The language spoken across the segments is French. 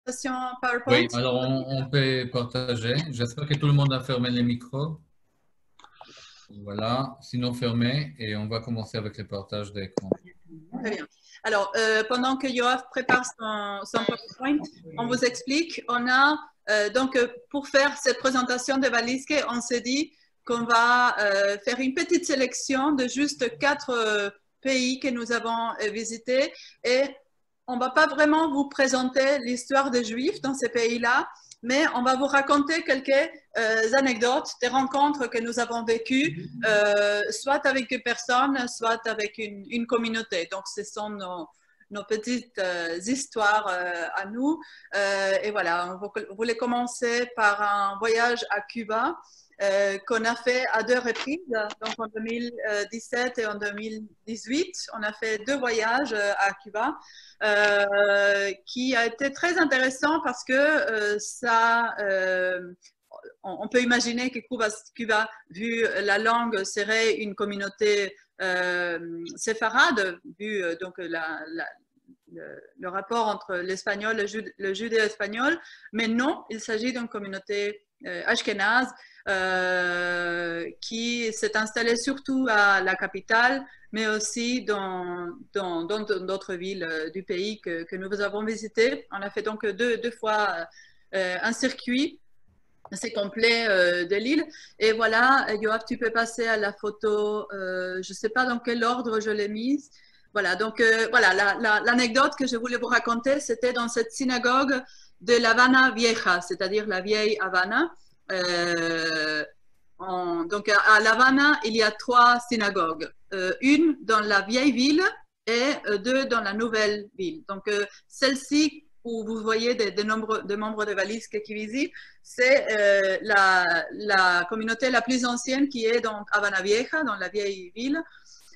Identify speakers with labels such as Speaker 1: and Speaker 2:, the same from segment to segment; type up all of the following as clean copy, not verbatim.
Speaker 1: Oui,
Speaker 2: PowerPoint?
Speaker 1: alors on peut partager. J'espère que tout le monde a fermé les micros. Voilà, sinon fermé et on va commencer avec le partage d'écran.
Speaker 2: Très bien. Alors, pendant que Yoav prépare son PowerPoint, on vous explique, on a donc pour faire cette présentation de Valiske, on s'est dit qu'on va faire une petite sélection de juste 4 pays que nous avons visités et on ne va pas vraiment vous présenter l'histoire des Juifs dans ces pays-là, mais on va vous raconter quelques anecdotes, des rencontres que nous avons vécues, soit avec une personne, soit avec une communauté. Donc, ce sont nos petites histoires à nous. Et voilà, on voulait commencer par un voyage à Cuba qu'on a fait à 2 reprises, donc en 2017 et en 2018. On a fait 2 voyages à Cuba. Qui a été très intéressant parce que on peut imaginer que Cuba, vu la langue, serait une communauté séfarade, vu donc le rapport entre l'espagnol, le judéo-espagnol, mais non, il s'agit d'une communauté ashkénaze qui s'est installée surtout à la capitale, mais aussi dans d'autres villes du pays que nous avons visitées. On a fait donc deux fois un circuit assez complet de l'île. Et voilà, Yoav, tu peux passer à la photo, je ne sais pas dans quel ordre je l'ai mise. Voilà, donc voilà, l'anecdote que je voulais vous raconter, c'était dans cette synagogue de La Habana Vieja, c'est-à-dire la vieille Havana. Donc à La Habana, il y a 3 synagogues, une dans la vieille ville et 2 dans la nouvelle ville. Donc celle-ci où vous voyez des membres de Valiske qui visitent, c'est la communauté la plus ancienne qui est donc Habana Vieja, dans la vieille ville.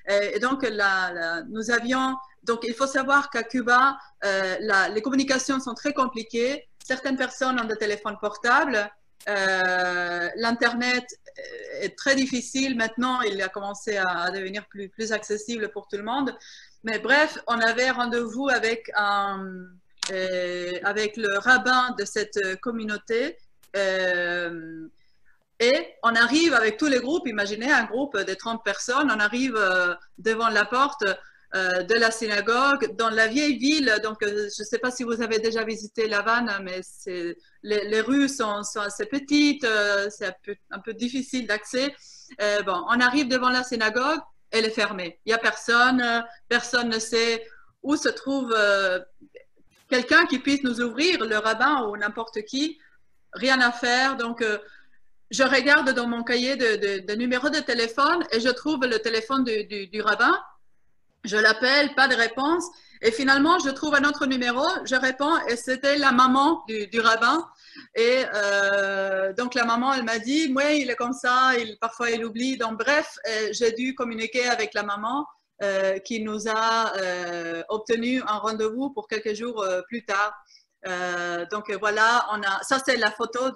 Speaker 2: Et donc, nous avions. Donc, il faut savoir qu'à Cuba, les communications sont très compliquées. Certaines personnes ont des téléphones portables. L'Internet est très difficile. Maintenant, il a commencé à devenir plus accessible pour tout le monde. Mais bref, on avait rendez-vous avec le rabbin de cette communauté. Et on arrive avec tous les groupes, imaginez un groupe de 30 personnes, on arrive devant la porte de la synagogue, dans la vieille ville. Donc, je ne sais pas si vous avez déjà visité La Havane, mais les rues sont assez petites, c'est un peu difficile d'accès. Bon, on arrive devant la synagogue, elle est fermée. Il n'y a personne, personne ne sait où se trouve quelqu'un qui puisse nous ouvrir, le rabbin ou n'importe qui, rien à faire. Donc, je regarde dans mon cahier de numéro de téléphone et je trouve le téléphone du rabbin. Je l'appelle, pas de réponse. Et finalement, je trouve un autre numéro, je réponds et c'était la maman du rabbin. Et donc, la maman, elle m'a dit, oui, il est comme ça, parfois il oublie. Donc, bref, j'ai dû communiquer avec la maman qui nous a obtenu un rendez-vous pour quelques jours plus tard. Donc voilà, ça c'est la photo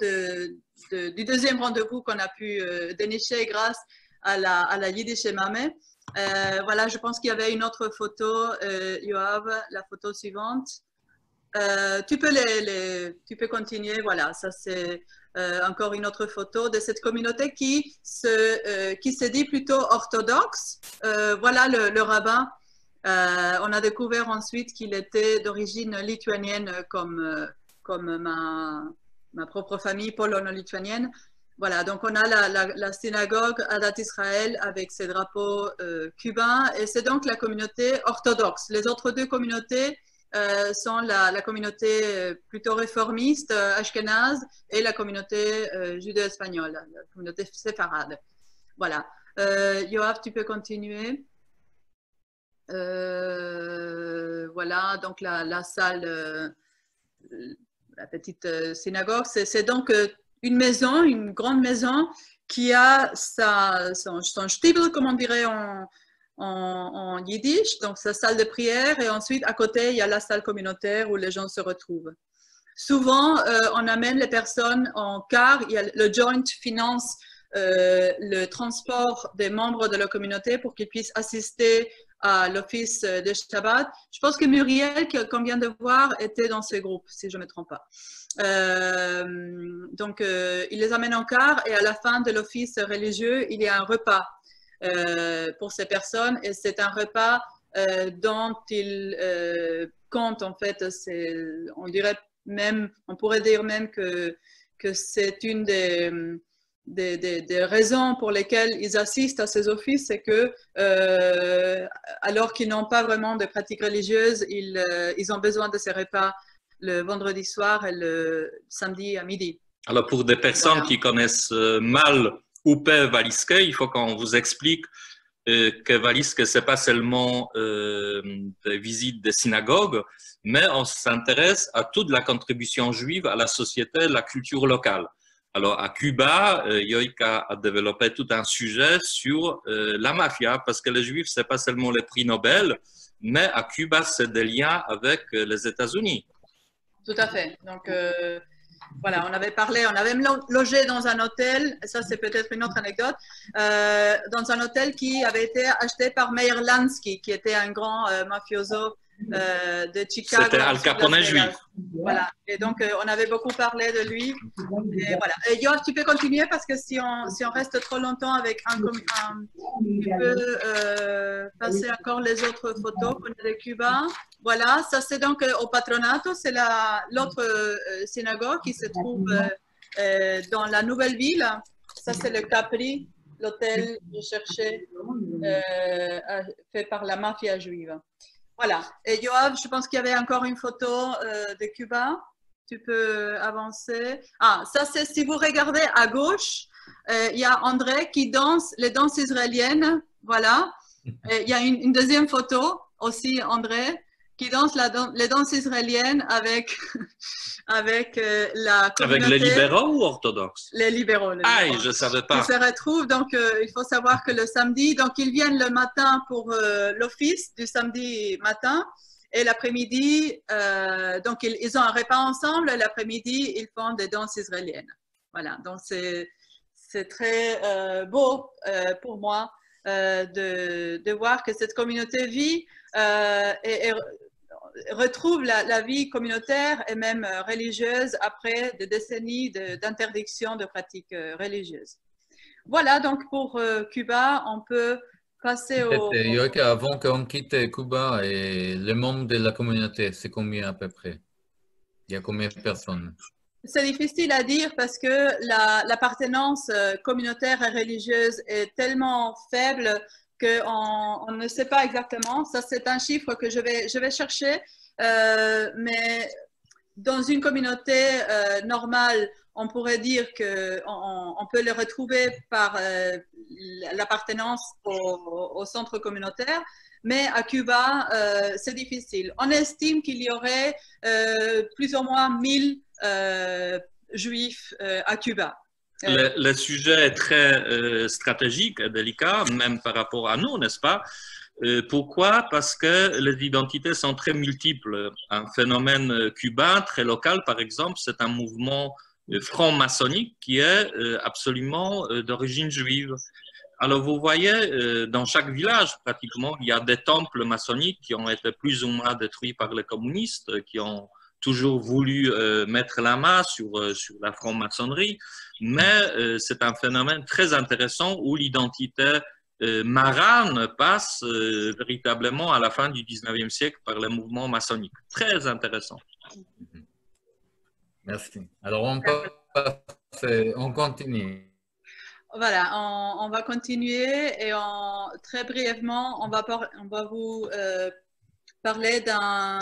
Speaker 2: du deuxième rendez-vous qu'on a pu dénicher grâce à la Yiddish Mame. Voilà, je pense qu'il y avait une autre photo, Yoav, la photo suivante. Tu peux continuer, voilà, ça c'est encore une autre photo de cette communauté qui se dit plutôt orthodoxe. Voilà le rabbin. On a découvert ensuite qu'il était d'origine lituanienne comme ma propre famille polono-lituanienne. Voilà, donc on a la synagogue Adat Israël avec ses drapeaux cubains et c'est donc la communauté orthodoxe. Les autres 2 communautés sont la communauté plutôt réformiste ashkénaze et la communauté judéo-espagnole, la communauté séfarade. Voilà. Yoav, tu peux continuer. Voilà, donc la salle, la petite synagogue, c'est donc une maison, une grande maison qui a son Stibel, comme on dirait en yiddish, donc sa salle de prière, et ensuite à côté, il y a la salle communautaire où les gens se retrouvent. Souvent, on amène les personnes en car, il y a le joint finance le transport des membres de la communauté pour qu'ils puissent assister à l'office de Shabbat. Je pense que Muriel, qu'on vient de voir, était dans ce groupe, si je ne me trompe pas. Donc, il les amène en car et à la fin de l'office religieux, il y a un repas pour ces personnes et c'est un repas dont il compte en fait, on dirait même, on pourrait dire même que c'est une des raisons pour lesquelles ils assistent à ces offices, c'est que alors qu'ils n'ont pas vraiment de pratique religieuse, ils ont besoin de ces repas le vendredi soir et le samedi à midi.
Speaker 3: Alors pour des personnes qui connaissent mal Upe Valiske, il faut qu'on vous explique que Valiske, c'est pas seulement des visites des synagogues, mais on s'intéresse à toute la contribution juive à la société, la culture locale. Alors à Cuba, Yoika a développé tout un sujet sur la mafia, parce que les Juifs, c'est pas seulement les prix Nobel, mais à Cuba, c'est des liens avec les États-Unis.
Speaker 2: Tout à fait. Donc voilà, on avait parlé, on avait même logé dans un hôtel, et ça c'est peut-être une autre anecdote, dans un hôtel qui avait été acheté par Meyer Lansky, qui était un grand mafioso de Chicago.
Speaker 3: C'était Al Capone juif.
Speaker 2: Voilà, et donc on avait beaucoup parlé de lui. Et voilà. Et Yoav, tu peux continuer parce que si on reste trop longtemps avec tu peux passer encore les autres photos qu'on a de Cuba. Voilà, ça c'est donc au Patronato, c'est l'autre synagogue qui se trouve dans la nouvelle ville. Ça c'est le Capri, l'hôtel que je cherchais, fait par la mafia juive. Voilà. Et Yoav, je pense qu'il y avait encore une photo de Cuba. Tu peux avancer. Ah, ça c'est, si vous regardez à gauche, il y a André qui danse les danses israéliennes. Voilà. Et il y a une deuxième photo aussi, André, qui danse les danses israéliennes avec la communauté.
Speaker 3: Avec les libéraux ou orthodoxes?
Speaker 2: Les libéraux.
Speaker 3: Ah, je ne savais pas.
Speaker 2: Ils se retrouvent, donc il faut savoir que le samedi, donc ils viennent le matin pour l'office du samedi matin et l'après-midi, donc ils ont un repas ensemble et l'après-midi, ils font des danses israéliennes. Voilà, donc c'est très beau pour moi de voir que cette communauté vit et retrouve la vie communautaire et même religieuse après des décennies d'interdiction de pratiques religieuses. Voilà, donc pour Cuba, on peut passer au...
Speaker 1: Yoika, avant qu'on quitte Cuba, et le membre de la communauté, c'est combien à peu près? Il y a combien de personnes?
Speaker 2: C'est difficile à dire parce que l'appartenance communautaire et religieuse est tellement faible qu'on ne sait pas exactement. Ça, c'est un chiffre que je vais chercher, mais dans une communauté normale, on pourrait dire qu'on peut le retrouver par l'appartenance au centre communautaire, mais à Cuba, c'est difficile. On estime qu'il y aurait plus ou moins 1000 juifs à Cuba.
Speaker 3: Le sujet est très stratégique et délicat, même par rapport à nous, n'est-ce pas? Pourquoi? Parce que les identités sont très multiples. Un phénomène cubain très local, par exemple, c'est un mouvement franc-maçonnique qui est absolument d'origine juive. Alors, vous voyez, dans chaque village, pratiquement, il y a des temples maçonniques qui ont été plus ou moins détruits par les communistes, qui ont toujours voulu mettre la main sur la franc-maçonnerie, mais c'est un phénomène très intéressant où l'identité marane passe véritablement à la fin du 19e siècle par le mouvement maçonnique. Très intéressant.
Speaker 1: Merci. Alors, on continue.
Speaker 2: Voilà, on va continuer et très brièvement, on va vous parler d'un...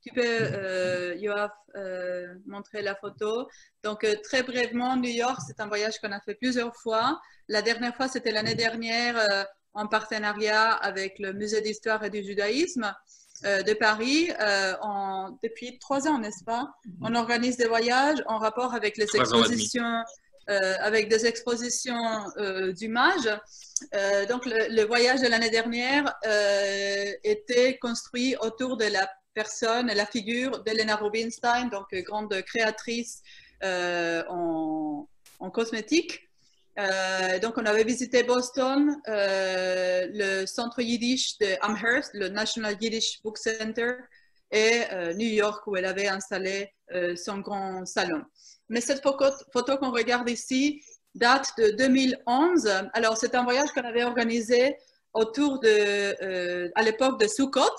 Speaker 2: Tu peux, Yoav, montrer la photo. Donc, très brièvement, New York, c'est un voyage qu'on a fait plusieurs fois. La dernière fois, c'était l'année dernière en partenariat avec le Musée d'Histoire et du Judaïsme de Paris. Depuis 3 ans, n'est-ce pas? On organise des voyages en rapport avec les expositions... avec des expositions d'images. Donc, le voyage de l'année dernière était construit autour de la personne et la figure d'Elena Rubinstein, donc grande créatrice en cosmétique. Donc, on avait visité Boston, le centre yiddish de Amherst, le National Yiddish Book Center, et New York, où elle avait installé son grand salon. Mais cette photo qu'on regarde ici date de 2011. Alors, c'est un voyage qu'on avait organisé autour à l'époque de Sukkot,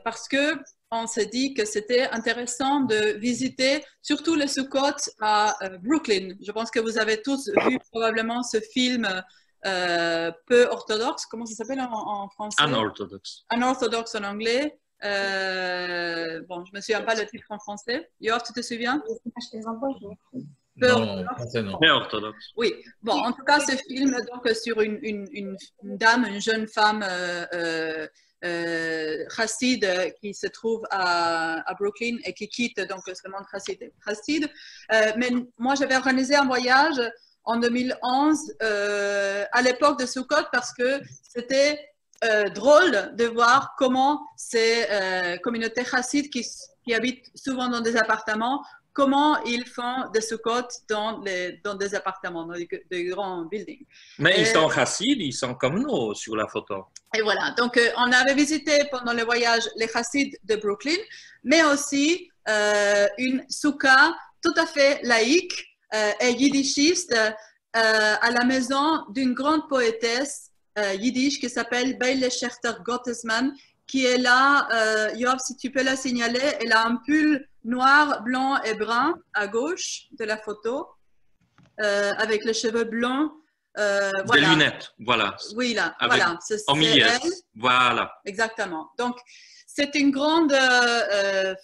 Speaker 2: parce que on s'est dit que c'était intéressant de visiter surtout le Sukkot à Brooklyn. Je pense que vous avez tous vu probablement ce film peu orthodoxe. Comment ça s'appelle en français?
Speaker 3: Unorthodox.
Speaker 2: Unorthodox en anglais. Bon, je ne me souviens pas le titre en français. Yoav, tu te souviens?
Speaker 1: Non, non.
Speaker 3: Peu orthodoxe.
Speaker 2: Oui, bon, en tout cas, ce film donc sur une dame, une jeune femme chasside qui se trouve à Brooklyn et qui quitte donc ce monde chasside. Mais moi, j'avais organisé un voyage en 2011 à l'époque de Sukkot parce que c'était drôle de voir comment ces communautés chassides qui habitent souvent dans des appartements, comment ils font des Sukkot dans des appartements, dans des grands buildings.
Speaker 3: Mais ils sont chassides, ils sont comme nous sur la photo.
Speaker 2: Et voilà, donc on avait visité pendant le voyage les chassides de Brooklyn, mais aussi une soukha tout à fait laïque et yiddishiste à la maison d'une grande poétesse yiddish qui s'appelle Beile Scherter Gottesman, qui est là, Yoav, si tu peux la signaler, elle a un pull noir, blanc et brun à gauche de la photo, avec les cheveux blonds.
Speaker 3: Des
Speaker 2: voilà.
Speaker 3: lunettes, voilà.
Speaker 2: Oui, là,
Speaker 3: avec,
Speaker 2: voilà.
Speaker 3: En milieu,
Speaker 2: elle.
Speaker 3: voilà.
Speaker 2: Exactement. Donc, c'est une grande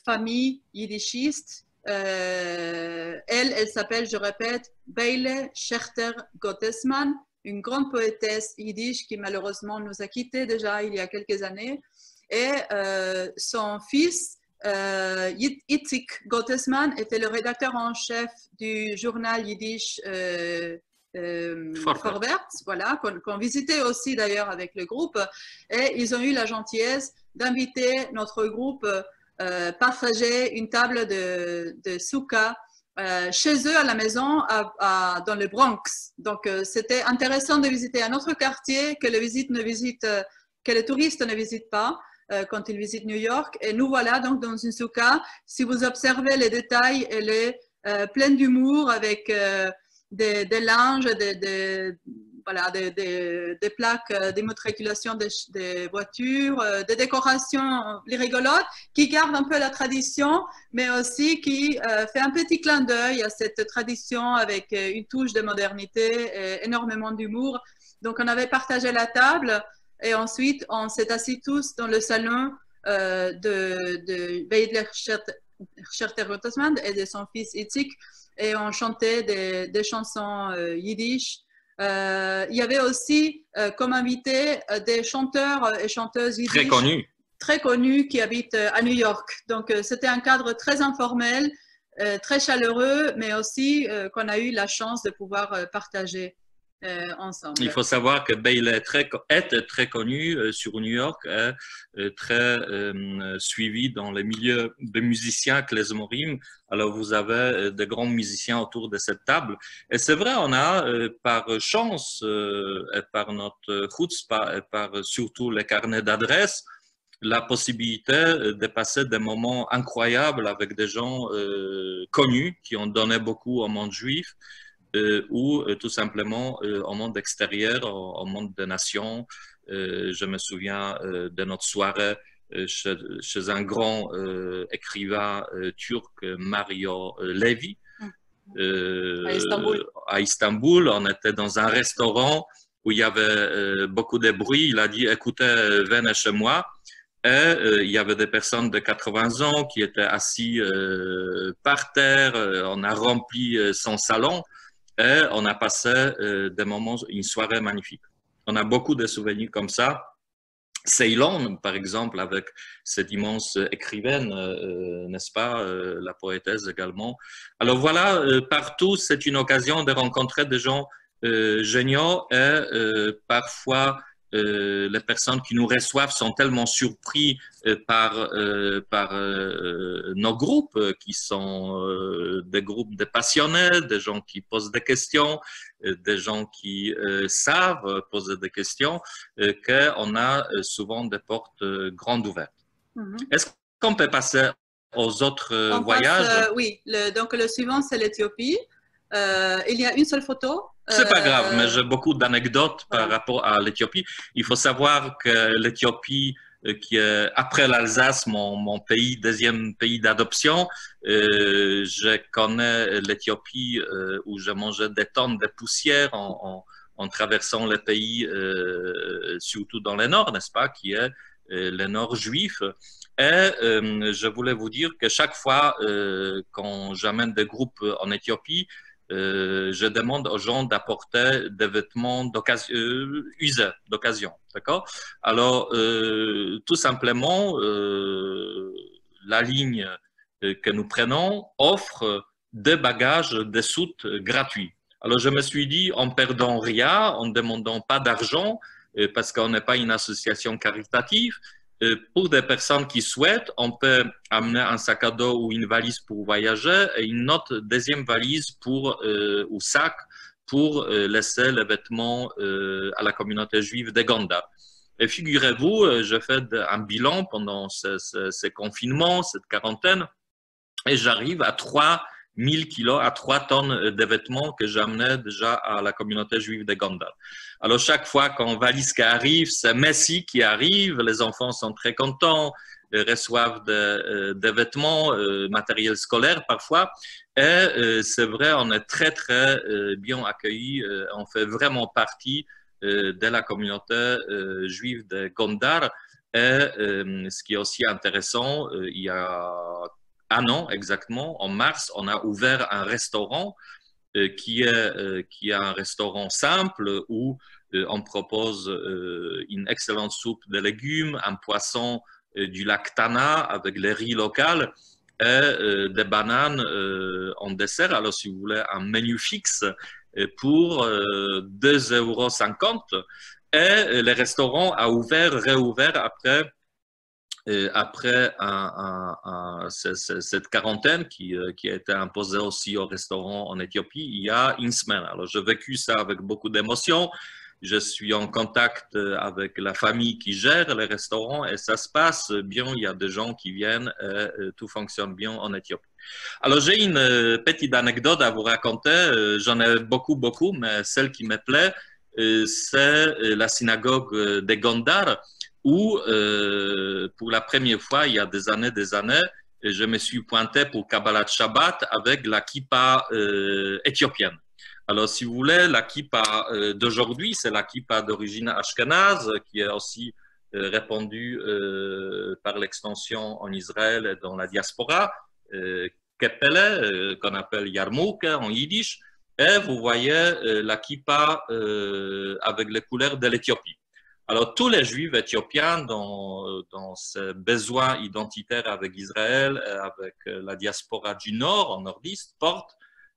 Speaker 2: famille yiddishiste. Elle s'appelle, je répète, Beile Scherter Gottesman, une grande poétesse yiddish qui malheureusement nous a quittés déjà il y a quelques années. Et son fils, Itzik Gottesman, était le rédacteur en chef du journal yiddish Vorwärts, voilà, qu'on visitait aussi d'ailleurs avec le groupe. Et ils ont eu la gentillesse d'inviter notre groupe partager une table de soukha chez eux à la maison dans le Bronx. Donc, c'était intéressant de visiter un autre quartier que les touristes ne visitent pas quand ils visitent New York. Et nous voilà donc dans une soukha. Si vous observez les détails, elle est pleine d'humour avec des linges, voilà, des plaques d'immatriculation des voitures, des décorations rigolotes qui gardent un peu la tradition, mais aussi qui fait un petit clin d'œil à cette tradition avec une touche de modernité et énormément d'humour. Donc, on avait partagé la table et ensuite, on s'est assis tous dans le salon de Beidler Scherter-Gottesman et de son fils Itzik et on chantait des chansons yiddish. Il y avait aussi comme invité des chanteurs et chanteuses yiddish très connus qui habitent à New York. Donc, c'était un cadre très informel, très chaleureux, mais aussi qu'on a eu la chance de pouvoir partager ensemble.
Speaker 3: Il faut savoir que Beile est très connu sur New York, très suivi dans les milieux de musiciens klezmorim. Alors, vous avez de grands musiciens autour de cette table. Et c'est vrai, on a, par chance, et par notre chutzpah, et par surtout les carnets d'adresses, la possibilité de passer des moments incroyables avec des gens connus qui ont donné beaucoup au monde juif. Ou tout simplement au monde extérieur, au monde des nations. Je me souviens de notre soirée chez un grand écrivain turc, Mario Levi, à Istanbul. On était dans un restaurant où il y avait beaucoup de bruit. Il a dit, écoutez, venez chez moi. Et il y avait des personnes de 80 ans qui étaient assis par terre. On a rempli son salon. Et on a passé des moments, une soirée magnifique. On a beaucoup de souvenirs comme ça. Ceylon, par exemple, avec cette immense écrivaine, n'est-ce pas, la poétesse également. Alors voilà, partout, c'est une occasion de rencontrer des gens géniaux et parfois les personnes qui nous reçoivent sont tellement surpris par nos groupes, qui sont des groupes de passionnés, des gens qui posent des questions, des gens qui savent poser des questions, qu'on a souvent des portes grandes ouvertes. Est-ce qu'on peut passer aux autres voyages?
Speaker 2: Oui, donc le suivant, c'est l'Éthiopie. Il y a une seule photo.
Speaker 3: C'est pas grave, mais j'ai beaucoup d'anecdotes par rapport à l'Éthiopie. Il faut savoir que l'Éthiopie, qui est après l'Alsace, mon pays, deuxième pays d'adoption, je connais l'Éthiopie où je mangeais des tonnes de poussière en traversant le pays, surtout dans le nord, n'est-ce pas, qui est le nord juif. Et je voulais vous dire que chaque fois quand j'amène des groupes en Éthiopie, je demande aux gens d'apporter des vêtements usés, d'occasion. D'accord? Alors, tout simplement, la ligne que nous prenons offre des bagages, des soutes gratuits. Alors, je me suis dit, en perdant rien, en ne demandant pas d'argent, parce qu'on n'est pas une association caritative, pour des personnes qui souhaitent, on peut amener un sac à dos ou une valise pour voyager et une autre deuxième valise ou sac pour laisser les vêtements à la communauté juive de Gondar. Et figurez-vous, je fais un bilan pendant ces confinements, cette quarantaine, et j'arrive à 3000 kilos, à 3 tonnes de vêtements que j'amenais déjà à la communauté juive de Gondar. Alors, chaque fois qu'un valise qui arrive, c'est Messi qui arrive, les enfants sont très contents, reçoivent des vêtements, matériel scolaire parfois. Et c'est vrai, on est très, très bien accueillis. On fait vraiment partie de la communauté juive de Gondar. Et ce qui est aussi intéressant, il y a un an exactement, en mars, on a ouvert un restaurant qui est un restaurant simple où on propose une excellente soupe de légumes, un poisson du lac Tana avec les riz local et des bananes en dessert. Alors, si vous voulez, un menu fixe pour 2,50 €. Et le restaurant a réouvert après cette quarantaine qui a été imposée aussi au restaurant en Éthiopie il y a une semaine. Alors, j'ai vécu ça avec beaucoup d'émotion. Je suis en contact avec la famille qui gère les restaurants et ça se passe bien. Il y a des gens qui viennent et tout fonctionne bien en Éthiopie. Alors, j'ai une petite anecdote à vous raconter. J'en ai beaucoup, mais celle qui me plaît, c'est la synagogue de Gondar où, pour la première fois, il y a des années, je me suis pointé pour Kabbalat Shabbat avec la kippa éthiopienne. Alors, si vous voulez, la kippa d'aujourd'hui, c'est la kippa d'origine ashkénaze, qui est aussi répandue par l'extension en Israël et dans la diaspora, Kepele, qu'on appelle Yarmouk en yiddish, et vous voyez la kippa avec les couleurs de l'Éthiopie. Alors, tous les Juifs éthiopiens dans ce besoin identitaire avec Israël, avec la diaspora du Nord, en nordiste, portent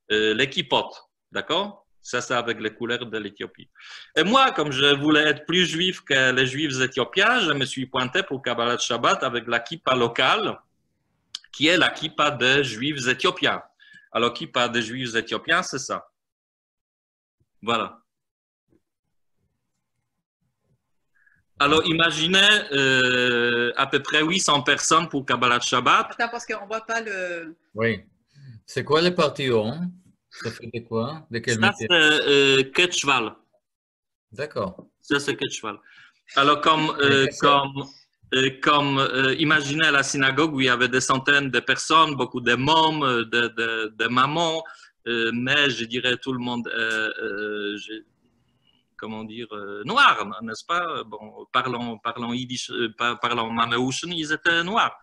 Speaker 3: les kippot. D'accord? Ça, c'est avec les couleurs de l'Éthiopie. Et moi, comme je voulais être plus juif que les Juifs éthiopiens, je me suis pointé pour Kabbalat Shabbat avec la kippa locale, qui est la kippa des Juifs éthiopiens. Alors, kippa des Juifs éthiopiens, c'est ça. Voilà. Alors, imaginez à peu près 800 personnes pour Kabbalat Shabbat.
Speaker 2: Attends, parce qu'on ne voit pas le...
Speaker 1: Oui. C'est quoi les parties rondes? Ça fait de quoi? De quel
Speaker 3: Ça,
Speaker 1: métier?
Speaker 3: c'est Ketchval.
Speaker 1: D'accord.
Speaker 3: Ça, c'est Ketchval. Alors, imaginez à la synagogue où il y avait des centaines de personnes, beaucoup de mômes, de mamans, mais je dirais tout le monde, comment dire, noir, n'est-ce pas? Bon, parlant yiddish, parlant maméouchen, ils étaient noirs.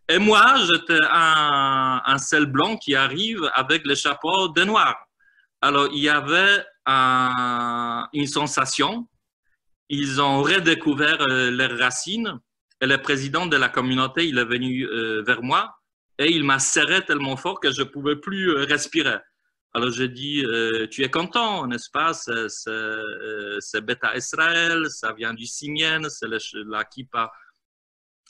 Speaker 3: Et moi, j'étais un seul blanc qui arrive avec le chapeau de noir. Alors, il y avait une sensation. Ils ont redécouvert leurs racines. Et le président de la communauté, il est venu vers moi et il m'a serré tellement fort que je ne pouvais plus respirer. Alors j'ai dit, tu es content, n'est-ce pas? C'est Beta Israël, ça vient du Simien, c'est la kippa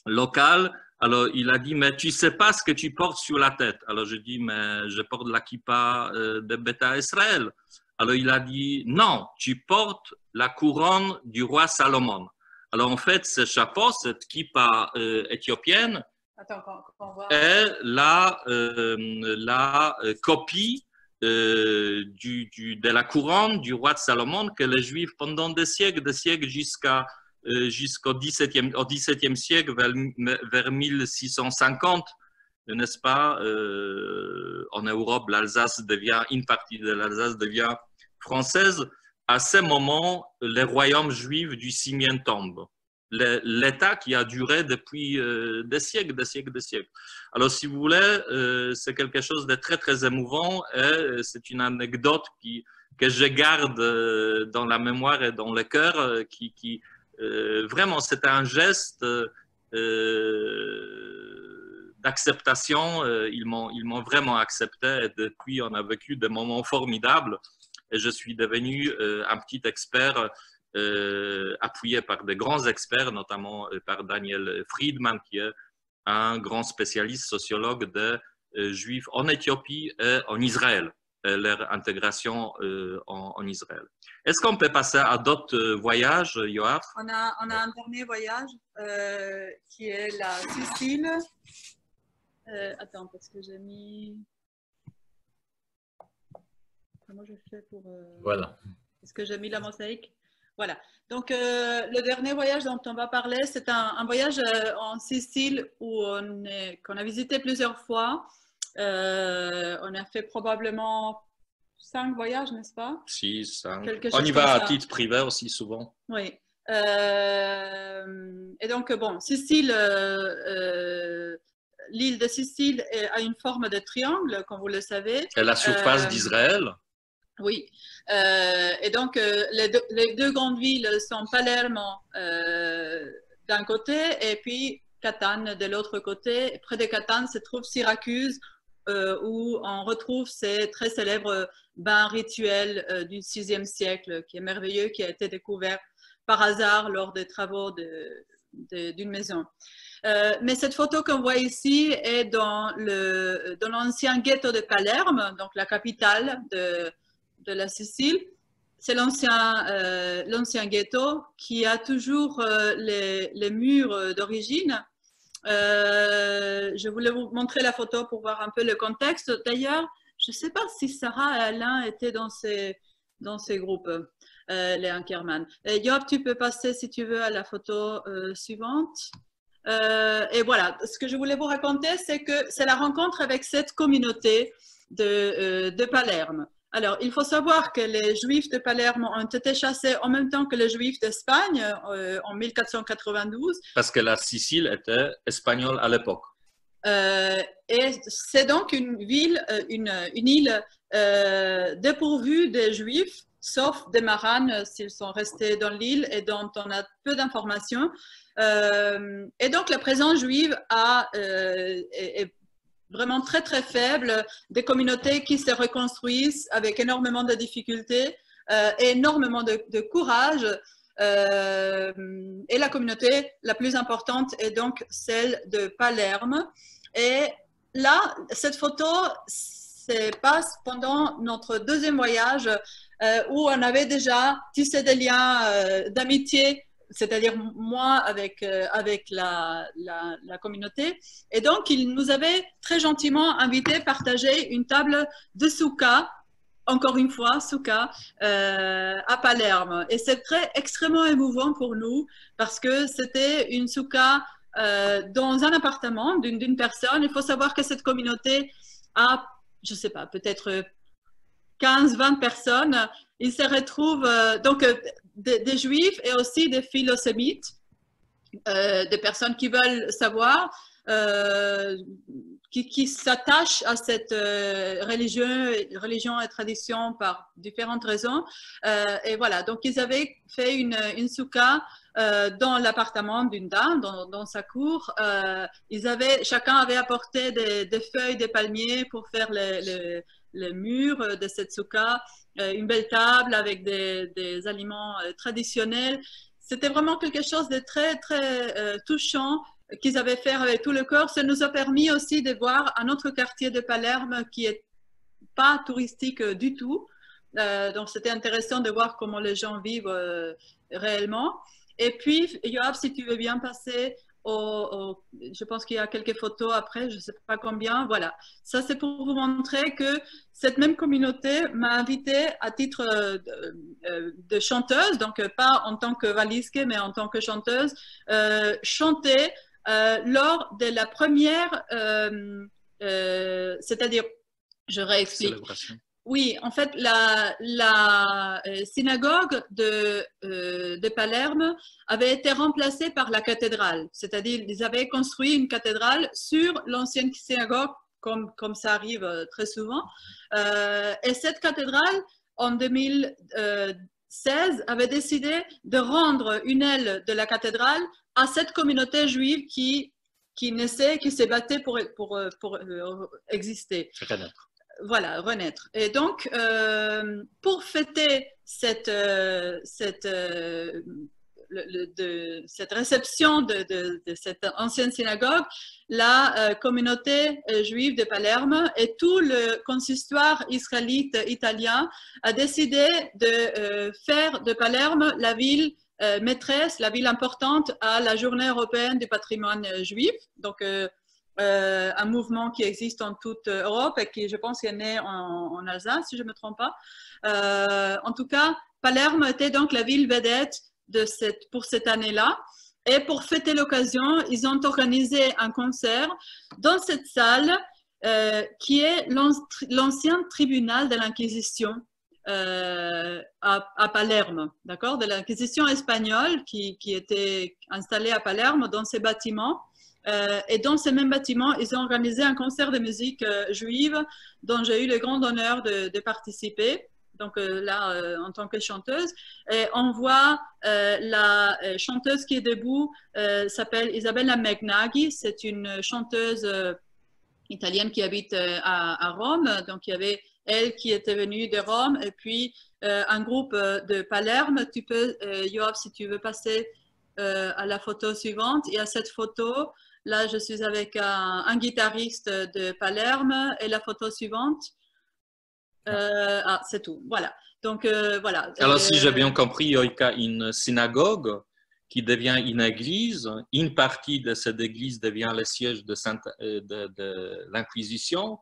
Speaker 3: locale. Alors il a dit, mais tu sais pas ce que tu portes sur la tête. Alors je dis, mais je porte la kippa de Beta Israël. Alors il a dit, non, tu portes la couronne du roi Salomon. Alors en fait, ce chapeau, cette kippa éthiopienne,
Speaker 2: Attends,
Speaker 3: est la copie de la couronne du roi de Salomon que les Juifs, pendant des siècles jusqu'au XVIIe siècle, vers 1650, n'est-ce pas, en Europe, l'Alsace devient, une partie de l'Alsace devient française. À ce moment, les royaumes juifs du Simien tombent. L'État qui a duré depuis des siècles. Alors, si vous voulez, c'est quelque chose de très, très émouvant et c'est une anecdote que je garde dans la mémoire et dans le cœur, vraiment, c'est un geste d'acceptation. Ils m'ont vraiment accepté et depuis, on a vécu des moments formidables et je suis devenu un petit expert appuyé par de grands experts, notamment par Daniel Friedman, qui est un grand spécialiste sociologue de Juifs en Éthiopie et en Israël, leur intégration en Israël. Est-ce qu'on peut passer à d'autres voyages, Yoav?
Speaker 2: On a un dernier voyage qui est la Sicile. Attends, parce que j'ai mis... Comment je fais pour...
Speaker 1: Voilà.
Speaker 2: Est-ce que j'ai mis la mosaïque? Voilà. Donc, le dernier voyage dont on va parler, c'est un voyage en Sicile qu'on a visité plusieurs fois. On a fait probablement 5 voyages, n'est-ce pas?
Speaker 3: 6, 5.
Speaker 2: Quelque
Speaker 3: On
Speaker 2: chose
Speaker 3: y
Speaker 2: comme
Speaker 3: va à
Speaker 2: ça.
Speaker 3: titre privé aussi souvent.
Speaker 2: Oui. Et donc, bon, Sicile, l'île de Sicile a une forme de triangle, comme vous le savez.
Speaker 3: Et la surface d'Israël?
Speaker 2: Oui. Et donc, les deux grandes villes sont Palerme d'un côté et puis Catane de l'autre côté. Près de Catane se trouve Syracuse, où on retrouve ces très célèbres bains rituels du VIe siècle, qui est merveilleux, qui a été découvert par hasard lors des travaux d'une maison. Mais cette photo qu'on voit ici est dans l'ancien ghetto de Palerme, donc la capitale de la Sicile. C'est l'ancien ghetto qui a toujours les murs d'origine. Je voulais vous montrer la photo pour voir un peu le contexte. D'ailleurs, je ne sais pas si Sarah et Alain étaient dans ces groupes, les Ankerman. Yob, tu peux passer si tu veux à la photo suivante. Et voilà, ce que je voulais vous raconter, c'est que c'est la rencontre avec cette communauté de Palerme. Alors, il faut savoir que les Juifs de Palerme ont été chassés en même temps que les Juifs d'Espagne en 1492.
Speaker 3: Parce que la Sicile était espagnole à l'époque.
Speaker 2: Et c'est donc une île dépourvue des Juifs, sauf des Maranes s'ils sont restés dans l'île et dont on a peu d'informations. Et donc, la présence juive est vraiment très très faible, des communautés qui se reconstruisent avec énormément de difficultés, énormément de courage. Et la communauté la plus importante est donc celle de Palerme. Et là, cette photo se passe pendant notre deuxième voyage où on avait déjà tissé des liens d'amitié, c'est-à-dire moi avec la communauté. Et donc, il nous avait très gentiment invités à partager une table de soukha, encore une fois, soukha, à Palerme. Et c'est extrêmement émouvant pour nous parce que c'était une soukha dans un appartement d'une personne. Il faut savoir que cette communauté a, je ne sais pas, peut-être 15-20 personnes. Ils se retrouvent donc des juifs et aussi des philosémites, des personnes qui veulent savoir, qui s'attachent à cette religion et tradition par différentes raisons. Et voilà, donc ils avaient fait une soukha dans l'appartement d'une dame, dans sa cour. Chacun avait apporté des feuilles, des palmiers pour faire les murs de cette souka, une belle table avec des aliments traditionnels. C'était vraiment quelque chose de très, très touchant qu'ils avaient fait avec tout le cœur. Ça nous a permis aussi de voir un autre quartier de Palerme qui est pas touristique du tout. Donc, c'était intéressant de voir comment les gens vivent réellement. Et puis, Yoav, si tu veux bien passer je pense qu'il y a quelques photos après, je ne sais pas combien. Voilà, ça c'est pour vous montrer que cette même communauté m'a invitée à titre de chanteuse, donc pas en tant que valisque, mais en tant que chanteuse, chanter lors de la première, c'est-à-dire, je réexplique.
Speaker 3: Célébration.
Speaker 2: Oui, en fait, la synagogue de Palerme avait été remplacée par la cathédrale. C'est-à-dire, ils avaient construit une cathédrale sur l'ancienne synagogue, comme ça arrive très souvent. Et cette cathédrale, en 2016, avait décidé de rendre une aile de la cathédrale à cette communauté juive qui naissait, qui s'est battue pour exister.
Speaker 3: Renaître.
Speaker 2: Voilà, renaître. Et donc, pour fêter cette réception de cette ancienne synagogue, la communauté juive de Palerme et tout le consistoire israélite italien a décidé de faire de Palerme la ville maîtresse, la ville importante à la Journée européenne du patrimoine juif. Donc, un mouvement qui existe en toute Europe et qui, je pense, est né en Alsace, si je ne me trompe pas. En tout cas, Palerme était donc la ville vedette pour cette année-là. Et pour fêter l'occasion, ils ont organisé un concert dans cette salle qui est l'ancien tribunal de l'Inquisition à Palerme, d'accord, de l'Inquisition espagnole qui était installée à Palerme dans ces bâtiments. Et dans ces mêmes bâtiments, ils ont organisé un concert de musique juive dont j'ai eu le grand honneur de participer. Donc là, en tant que chanteuse. Et on voit la chanteuse qui est debout, s'appelle Isabella Megnaghi. C'est une chanteuse italienne qui habite à Rome. Donc il y avait elle qui était venue de Rome et puis un groupe de Palerme. Tu peux, Yoav, si tu veux passer à la photo suivante. Et à cette photo, là, je suis avec un guitariste de Palerme. Et la photo suivante, c'est tout. Voilà. Donc, voilà.
Speaker 3: Alors, si j'ai bien compris, il y a une synagogue qui devient une église. Une partie de cette église devient le siège de l'Inquisition.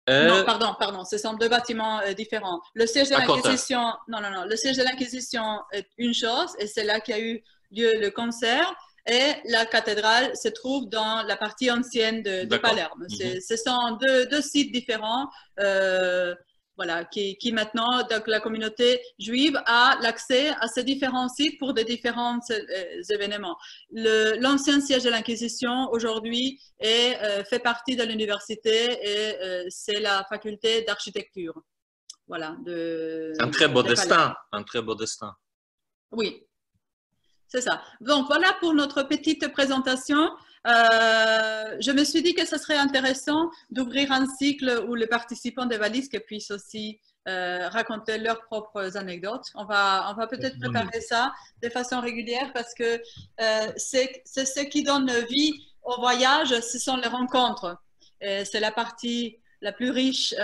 Speaker 2: Non, pardon, ce sont deux bâtiments différents. Le siège de l'Inquisition, non, le siège de l'Inquisition est une chose, et c'est là qu'il y a eu lieu le concert. Et la cathédrale se trouve dans la partie ancienne de Palerme. Ce sont deux sites différents, voilà, qui maintenant, donc, la communauté juive a l'accès à ces différents sites pour des différents événements. L'ancien siège de l'Inquisition, aujourd'hui, fait partie de l'université et c'est la faculté d'architecture. Voilà.
Speaker 3: Un très beau destin, un très beau destin.
Speaker 2: Oui. C'est ça. Donc, voilà pour notre petite présentation. Je me suis dit que ce serait intéressant d'ouvrir un cycle où les participants des valisques puissent aussi raconter leurs propres anecdotes. On va peut-être préparer ça de façon régulière parce que c'est ce qui donne vie au voyage, ce sont les rencontres. C'est la partie la plus riche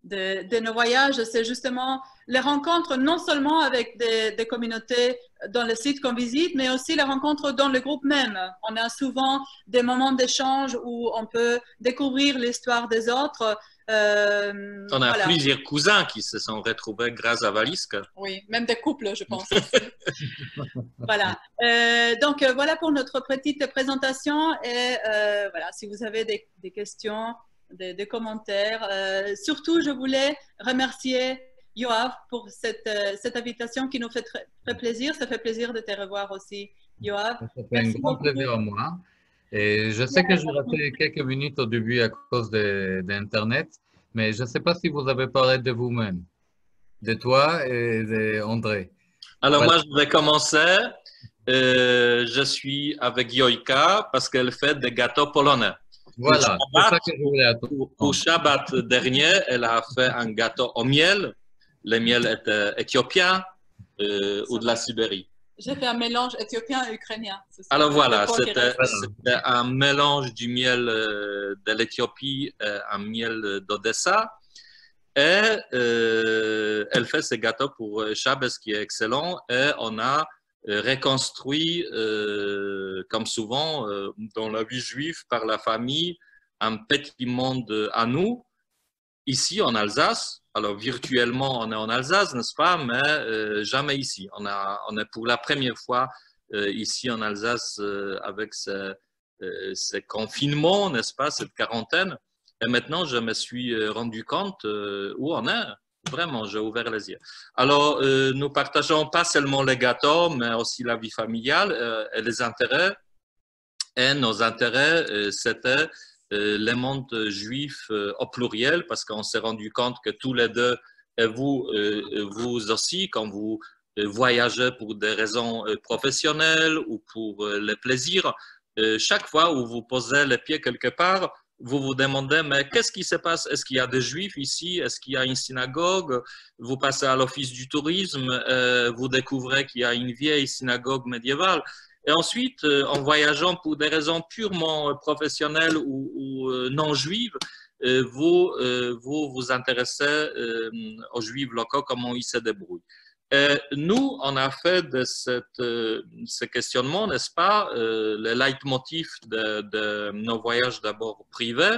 Speaker 2: de nos voyages, c'est justement les rencontres non seulement avec des communautés dans le site qu'on visite, mais aussi les rencontres dans le groupe même. On a souvent des moments d'échange où on peut découvrir l'histoire des autres.
Speaker 3: On a plusieurs cousins qui se sont retrouvés grâce à Valisque.
Speaker 2: Oui, même des couples, je pense. Voilà. Donc, voilà pour notre petite présentation. Et voilà, si vous avez des questions, des commentaires. Surtout, je voulais remercier Yoav pour cette invitation qui nous fait très plaisir. Ça fait plaisir de te revoir aussi, Yoav.
Speaker 1: Ça fait un grand plaisir à moi. Et je sais que j'ai raté quelques minutes au début à cause d'Internet, mais je ne sais pas si vous avez parlé de vous-même, de toi et d'André.
Speaker 3: Alors moi, je vais commencer. Je suis avec Yoika parce qu'elle fait des gâteaux polonais.
Speaker 1: Voilà, c'est ça que je voulais attendre.
Speaker 3: Pour Shabbat dernier, elle a fait un gâteau au miel. Le miel était éthiopien ou de la Sibérie.
Speaker 2: J'ai fait un mélange éthiopien et ukrainien.
Speaker 3: Alors voilà, c'était un mélange du miel de l'Éthiopie et un miel d'Odessa. Et elle fait ce gâteau pour Shabbos qui est excellent. Et on a reconstruit, comme souvent dans la vie juive, par la famille, un petit monde à nous, ici en Alsace. Alors virtuellement, on est en Alsace, n'est-ce pas? Mais jamais ici. On est pour la première fois ici en Alsace avec ce confinement, n'est-ce pas? Cette quarantaine. Et maintenant, je me suis rendu compte où on est. Vraiment, j'ai ouvert les yeux. Alors, nous partageons pas seulement les gâteaux, mais aussi la vie familiale et les intérêts. Et nos intérêts, c'était le monde juif au pluriel, parce qu'on s'est rendu compte que tous les deux, et vous aussi, quand vous voyagez pour des raisons professionnelles ou pour le plaisir, chaque fois où vous posez les pieds quelque part, vous vous demandez, mais qu'est-ce qui se passe? Est-ce qu'il y a des juifs ici? Est-ce qu'il y a une synagogue? Vous passez à l'office du tourisme, vous découvrez qu'il y a une vieille synagogue médiévale. Et ensuite, en voyageant pour des raisons purement professionnelles ou non juives, vous intéressez aux juifs locaux, comment ils se débrouillent. Nous, on a fait de ce questionnement, n'est-ce pas, le leitmotiv de nos voyages d'abord privés,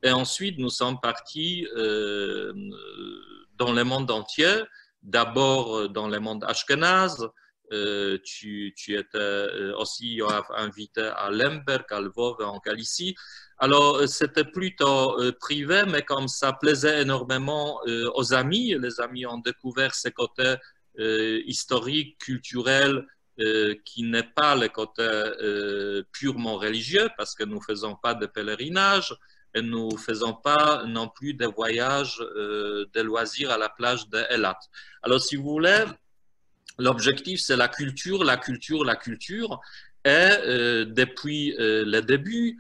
Speaker 3: et ensuite nous sommes partis dans le monde entier, d'abord dans le monde ashkénaze. Tu étais aussi invité à Lemberg, à Lvov, en Galicie. Alors, c'était plutôt privé, mais comme ça plaisait énormément aux amis, les amis ont découvert ces côtés historique, culturel, qui n'est pas le côté purement religieux, parce que nous ne faisons pas de pèlerinage et nous ne faisons pas non plus de voyages de loisirs à la plage de Eilat. Alors, si vous voulez, l'objectif, c'est la culture, la culture, la culture. Et depuis le début,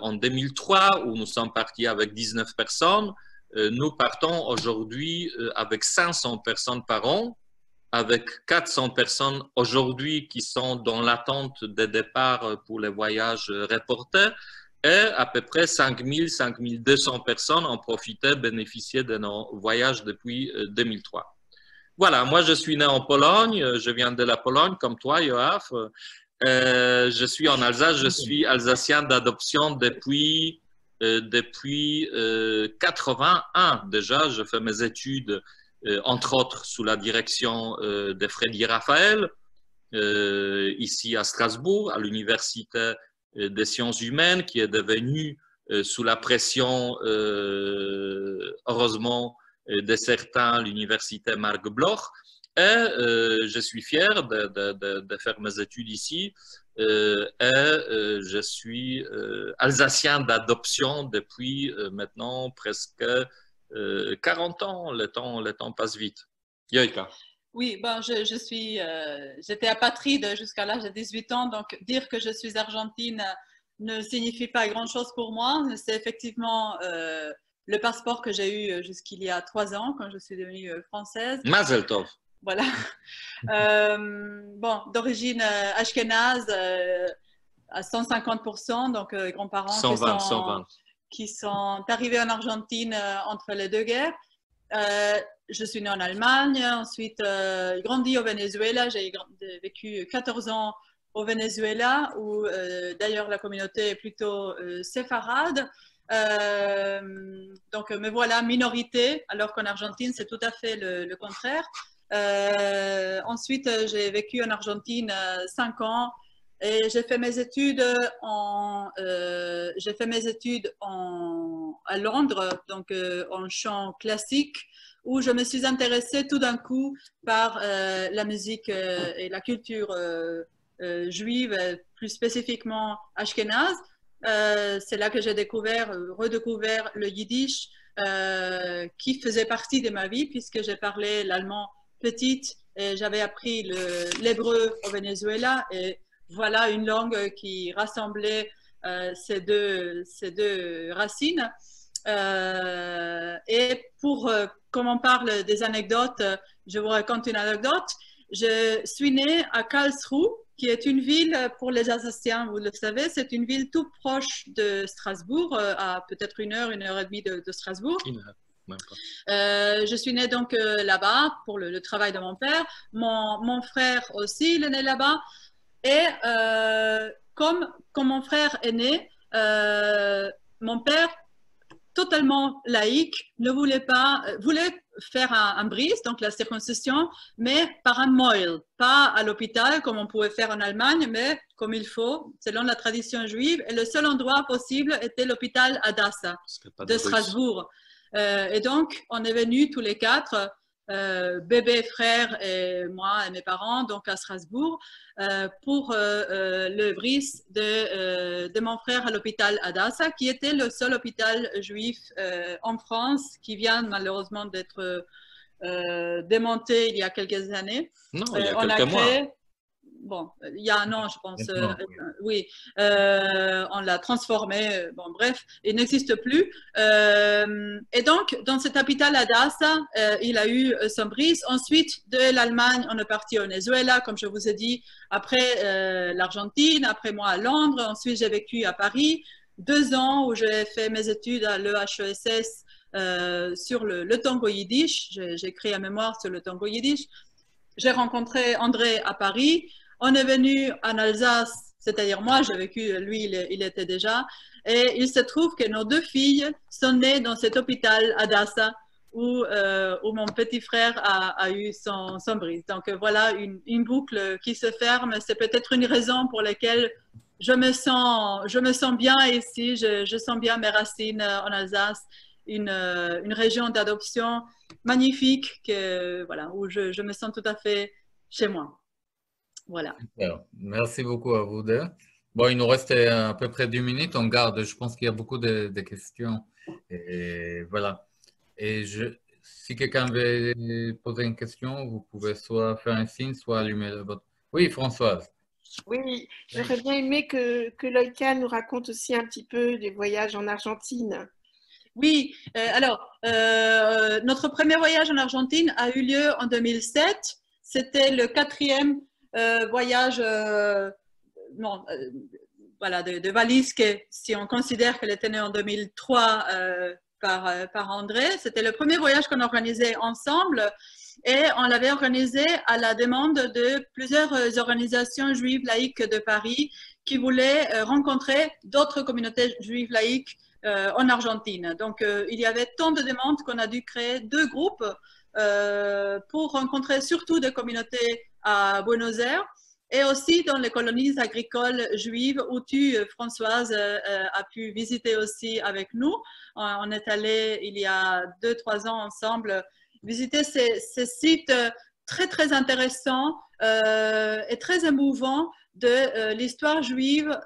Speaker 3: en 2003, où nous sommes partis avec 19 personnes, nous partons aujourd'hui avec 500 personnes par an, avec 400 personnes aujourd'hui qui sont dans l'attente de départ pour les voyages reportés, et à peu près 5000, 5200 personnes ont profité, bénéficié de nos voyages depuis 2003. Voilà, moi je suis né en Pologne, je viens de la Pologne comme toi, Yoav. Je suis en Alsace, je suis alsacien d'adoption depuis 81 déjà. Je fais mes études, entre autres, sous la direction de Freddy Raphaël, ici à Strasbourg, à l'Université des sciences humaines, qui est devenue, sous la pression, heureusement, de certains, l'Université Marc Bloch. Et je suis fier de faire mes études ici. Je suis alsacien d'adoption depuis maintenant presque 40 ans. Le temps passe vite. Yoika.
Speaker 2: Oui, ben, j'étais apatride jusqu'à l'âge de 18 ans, donc dire que je suis argentine ne signifie pas grand-chose pour moi. C'est effectivement le passeport que j'ai eu jusqu'il y a 3 ans, quand je suis devenue française.
Speaker 3: Mazel tov.
Speaker 2: Voilà. Bon, d'origine ashkénaze à 150%, donc grands-parents
Speaker 3: 120.
Speaker 2: Qui sont arrivés en Argentine entre les deux guerres. Je suis née en Allemagne, ensuite grandi au Venezuela. J'ai vécu 14 ans au Venezuela, où d'ailleurs la communauté est plutôt séfarade. Donc me voilà minorité, alors qu'en Argentine c'est tout à fait le contraire. Ensuite, j'ai vécu en Argentine 5 ans et j'ai fait mes études à Londres, donc en chant classique, où je me suis intéressée tout d'un coup par la musique et la culture juive, plus spécifiquement ashkénaze. C'est là que j'ai redécouvert le yiddish, qui faisait partie de ma vie, puisque j'ai parlé l'allemand petite et j'avais appris l'hébreu au Venezuela, et voilà une langue qui rassemblait ces deux racines. Et comme on parle des anecdotes, je vous raconte une anecdote. Je suis née à Karlsruhe, qui est une ville, pour les Alsaciens, vous le savez, c'est une ville tout proche de Strasbourg, à peut-être 1 heure et demie de Strasbourg. Je suis née donc là-bas pour le travail de mon père. Mon frère aussi, il est né là-bas. Et comme mon frère est né, mon père, totalement laïque, ne voulait faire un bris, donc la circoncision, mais par un moil, pas à l'hôpital comme on pouvait faire en Allemagne, mais comme il faut, selon la tradition juive. Et le seul endroit possible était l'hôpital Hadassah de Strasbourg. Et donc, on est venus tous les 4, bébé, frère et moi et mes parents, donc à Strasbourg, pour le bris de mon frère à l'hôpital Hadassah, qui était le seul hôpital juif en France, qui vient malheureusement d'être démonté il y a quelques années.
Speaker 3: Non, il y a quelques mois.
Speaker 2: Bon, il y a 1 an, je pense. Oui, on l'a transformé. Bon, bref, il n'existe plus. Et donc, dans cet hôpital Hadassah, il a eu son bris. Ensuite, de l'Allemagne, on est parti au Venezuela, comme je vous ai dit. Après, l'Argentine. Après, moi, à Londres. Ensuite, j'ai vécu à Paris. 2 ans où j'ai fait mes études à l'EHESS sur le tango yiddish. J'ai écrit un mémoire sur le tango yiddish. J'ai rencontré André à Paris. On est venu en Alsace, c'est-à-dire moi, j'ai vécu, lui, il était déjà. Et il se trouve que nos 2 filles sont nées dans cet hôpital Hadassah où mon petit frère a eu son bris. Donc voilà, une boucle qui se ferme. C'est peut-être une raison pour laquelle je me sens bien ici. Je sens bien mes racines en Alsace, une région d'adoption magnifique où je me sens tout à fait chez moi. Voilà.
Speaker 1: Alors, merci beaucoup à vous 2. Bon, il nous reste à peu près 10 minutes. On garde, je pense qu'il y a beaucoup de questions. Et voilà. Et si quelqu'un veut poser une question, vous pouvez soit faire un signe, soit allumer votre... Oui, Françoise.
Speaker 4: Oui, j'aurais bien aimé que Loïka nous raconte aussi un petit peu des voyages en Argentine.
Speaker 2: Oui, alors, notre premier voyage en Argentine a eu lieu en 2007. C'était le 4e voyage de Valisque, si on considère qu'elle était née en 2003 par André. C'était le premier voyage qu'on organisait ensemble et on l'avait organisé à la demande de plusieurs organisations juives laïques de Paris qui voulaient rencontrer d'autres communautés juives laïques en Argentine. Donc, il y avait tant de demandes qu'on a dû créer 2 groupes pour rencontrer surtout des communautés à Buenos Aires et aussi dans les colonies agricoles juives où tu, Françoise, as pu visiter aussi avec nous. On est allé il y a 2-3 ans ensemble visiter ces sites très, très intéressants et très émouvants de l'histoire juive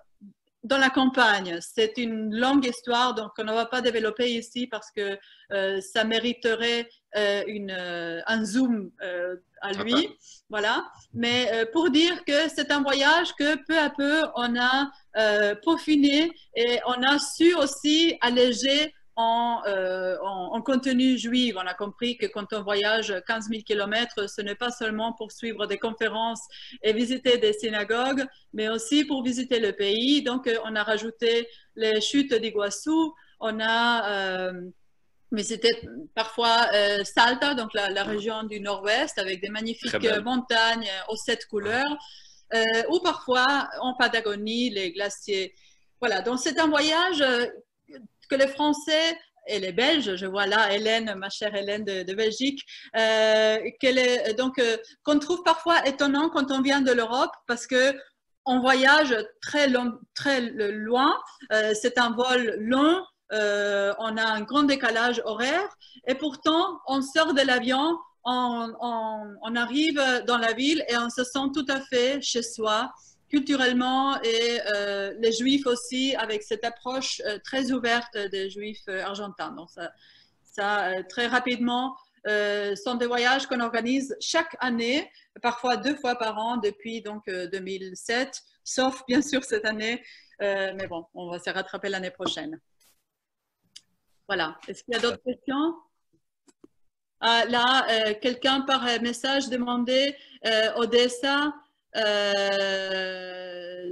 Speaker 2: dans la campagne. C'est une longue histoire, donc on ne va pas développer ici parce que ça mériterait un zoom à lui. Voilà. Mais pour dire que c'est un voyage que peu à peu on a peaufiné et on a su aussi alléger en contenu juif. On a compris que quand on voyage 15 000 km, ce n'est pas seulement pour suivre des conférences et visiter des synagogues, mais aussi pour visiter le pays. Donc, on a rajouté les chutes d'Iguassou, on a visité parfois Salta, donc la région du nord-ouest, avec des magnifiques montagnes aux 7 couleurs, ou parfois en Patagonie, les glaciers. Voilà, donc c'est un voyage que les Français et les Belges, je vois là Hélène, ma chère Hélène de Belgique, qu'on trouve parfois étonnant quand on vient de l'Europe parce qu'on voyage très loin, c'est un vol long, on a un grand décalage horaire et pourtant on sort de l'avion, on arrive dans la ville et on se sent tout à fait chez soi. Culturellement et les Juifs aussi avec cette approche très ouverte des Juifs argentins. Donc ça très rapidement, sont des voyages qu'on organise chaque année, parfois 2 fois par an depuis donc 2007, sauf bien sûr cette année Mais bon, on va se rattraper l'année prochaine. Voilà. Est-ce qu'il y a d'autres questions? Là, quelqu'un par message demandait Odessa,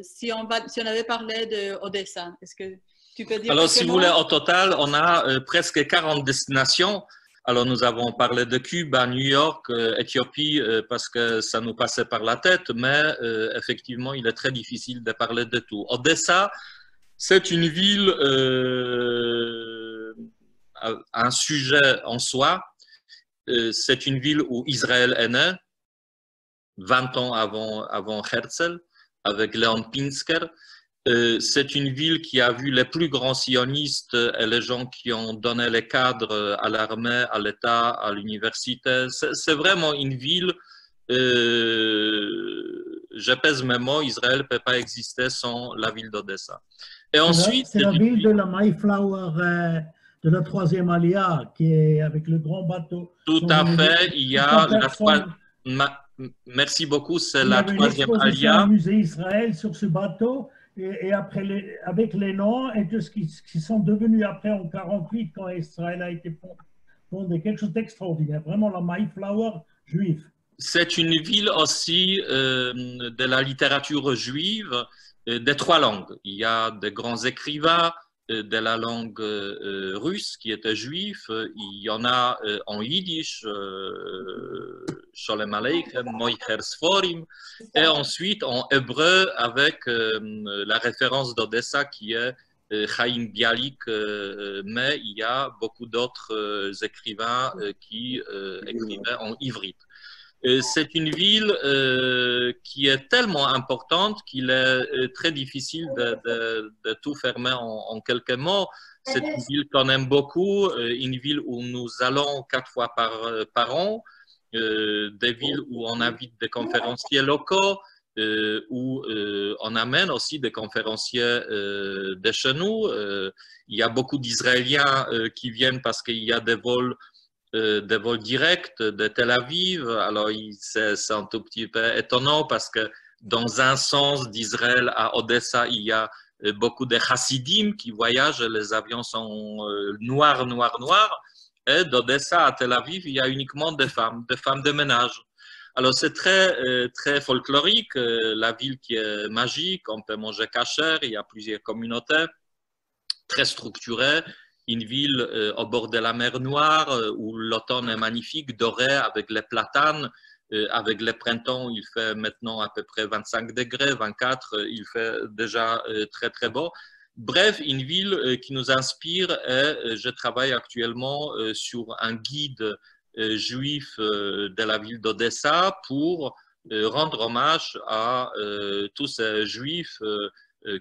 Speaker 2: si on avait parlé de Odessa. Est-ce que tu peux dire?
Speaker 3: Alors, si vous voulez, au total, on a presque 40 destinations. Alors, nous avons parlé de Cuba, New York, Éthiopie, parce que ça nous passait par la tête, mais effectivement, il est très difficile de parler de tout. Odessa, c'est une ville, un sujet en soi. C'est une ville où Israël est né, 20 ans avant Herzl, avec Léon Pinsker. C'est une ville qui a vu les plus grands sionistes et les gens qui ont donné les cadres à l'armée, à l'État, à l'université. C'est vraiment une ville, je pèse mes mots, Israël ne peut pas exister sans la ville d'Odessa. Et ensuite,
Speaker 5: c'est la ville de la Mayflower, de la troisième Aliyah, qui est avec le grand bateau.
Speaker 3: Tout à fait, il y a merci beaucoup, c'est la troisième Aliyah.
Speaker 5: Il y a un musée Israël sur ce bateau. Et après, avec les noms et tout ce qui sont devenus après en 48, quand Israël a été fondé, quelque chose d'extraordinaire. Vraiment la Mayflower juive.
Speaker 3: C'est une ville aussi de la littérature juive des trois langues. Il y a des grands écrivains de la langue russe qui étaient juifs. Il y en a en yiddish, Sholem Aleichem, Moicher Sforim, et ensuite en hébreu avec la référence d'Odessa qui est Chaim Bialik, mais il y a beaucoup d'autres écrivains qui écrivaient en ivrite. C'est une ville qui est tellement importante qu'il est très difficile de tout fermer en quelques mots. C'est une ville qu'on aime beaucoup, une ville où nous allons 4 fois par an, des villes où on invite des conférenciers locaux, où on amène aussi des conférenciers de chez nous. Il y a beaucoup d'Israéliens qui viennent parce qu'il y a des vols directs de Tel Aviv. Alors, c'est un tout petit peu étonnant parce que dans un sens d'Israël à Odessa, il y a beaucoup de Hasidim qui voyagent, les avions sont noirs. Et d'Odessa à Tel Aviv, il y a uniquement des femmes de ménage. Alors, c'est très folklorique, la ville qui est magique, on peut manger kasher, il y a plusieurs communautés, très structurées. Une ville au bord de la mer Noire où l'automne est magnifique, doré avec les platanes. Avec les printemps, il fait maintenant à peu près 25 degrés, 24, il fait déjà très beau. Bref, une ville qui nous inspire et je travaille actuellement sur un guide juif de la ville d'Odessa pour rendre hommage à tous ces juifs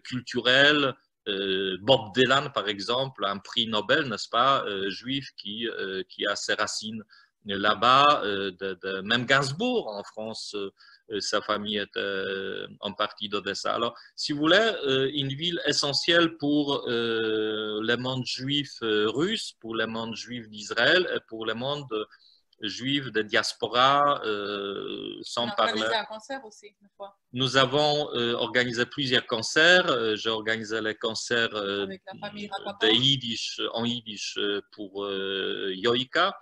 Speaker 3: culturels. Bob Dylan, par exemple, un prix Nobel, n'est-ce pas, juif qui a ses racines là-bas, même Gainsbourg en France, sa famille était en partie d'Odessa. Alors, si vous voulez, une ville essentielle pour le monde juif russe, pour le monde juif d'Israël et pour le monde juifs de diaspora, sans parler.
Speaker 2: On a organisé un concert aussi, une fois.
Speaker 3: Nous avons organisé plusieurs concerts. J'ai organisé les concerts en yiddish pour Yoika.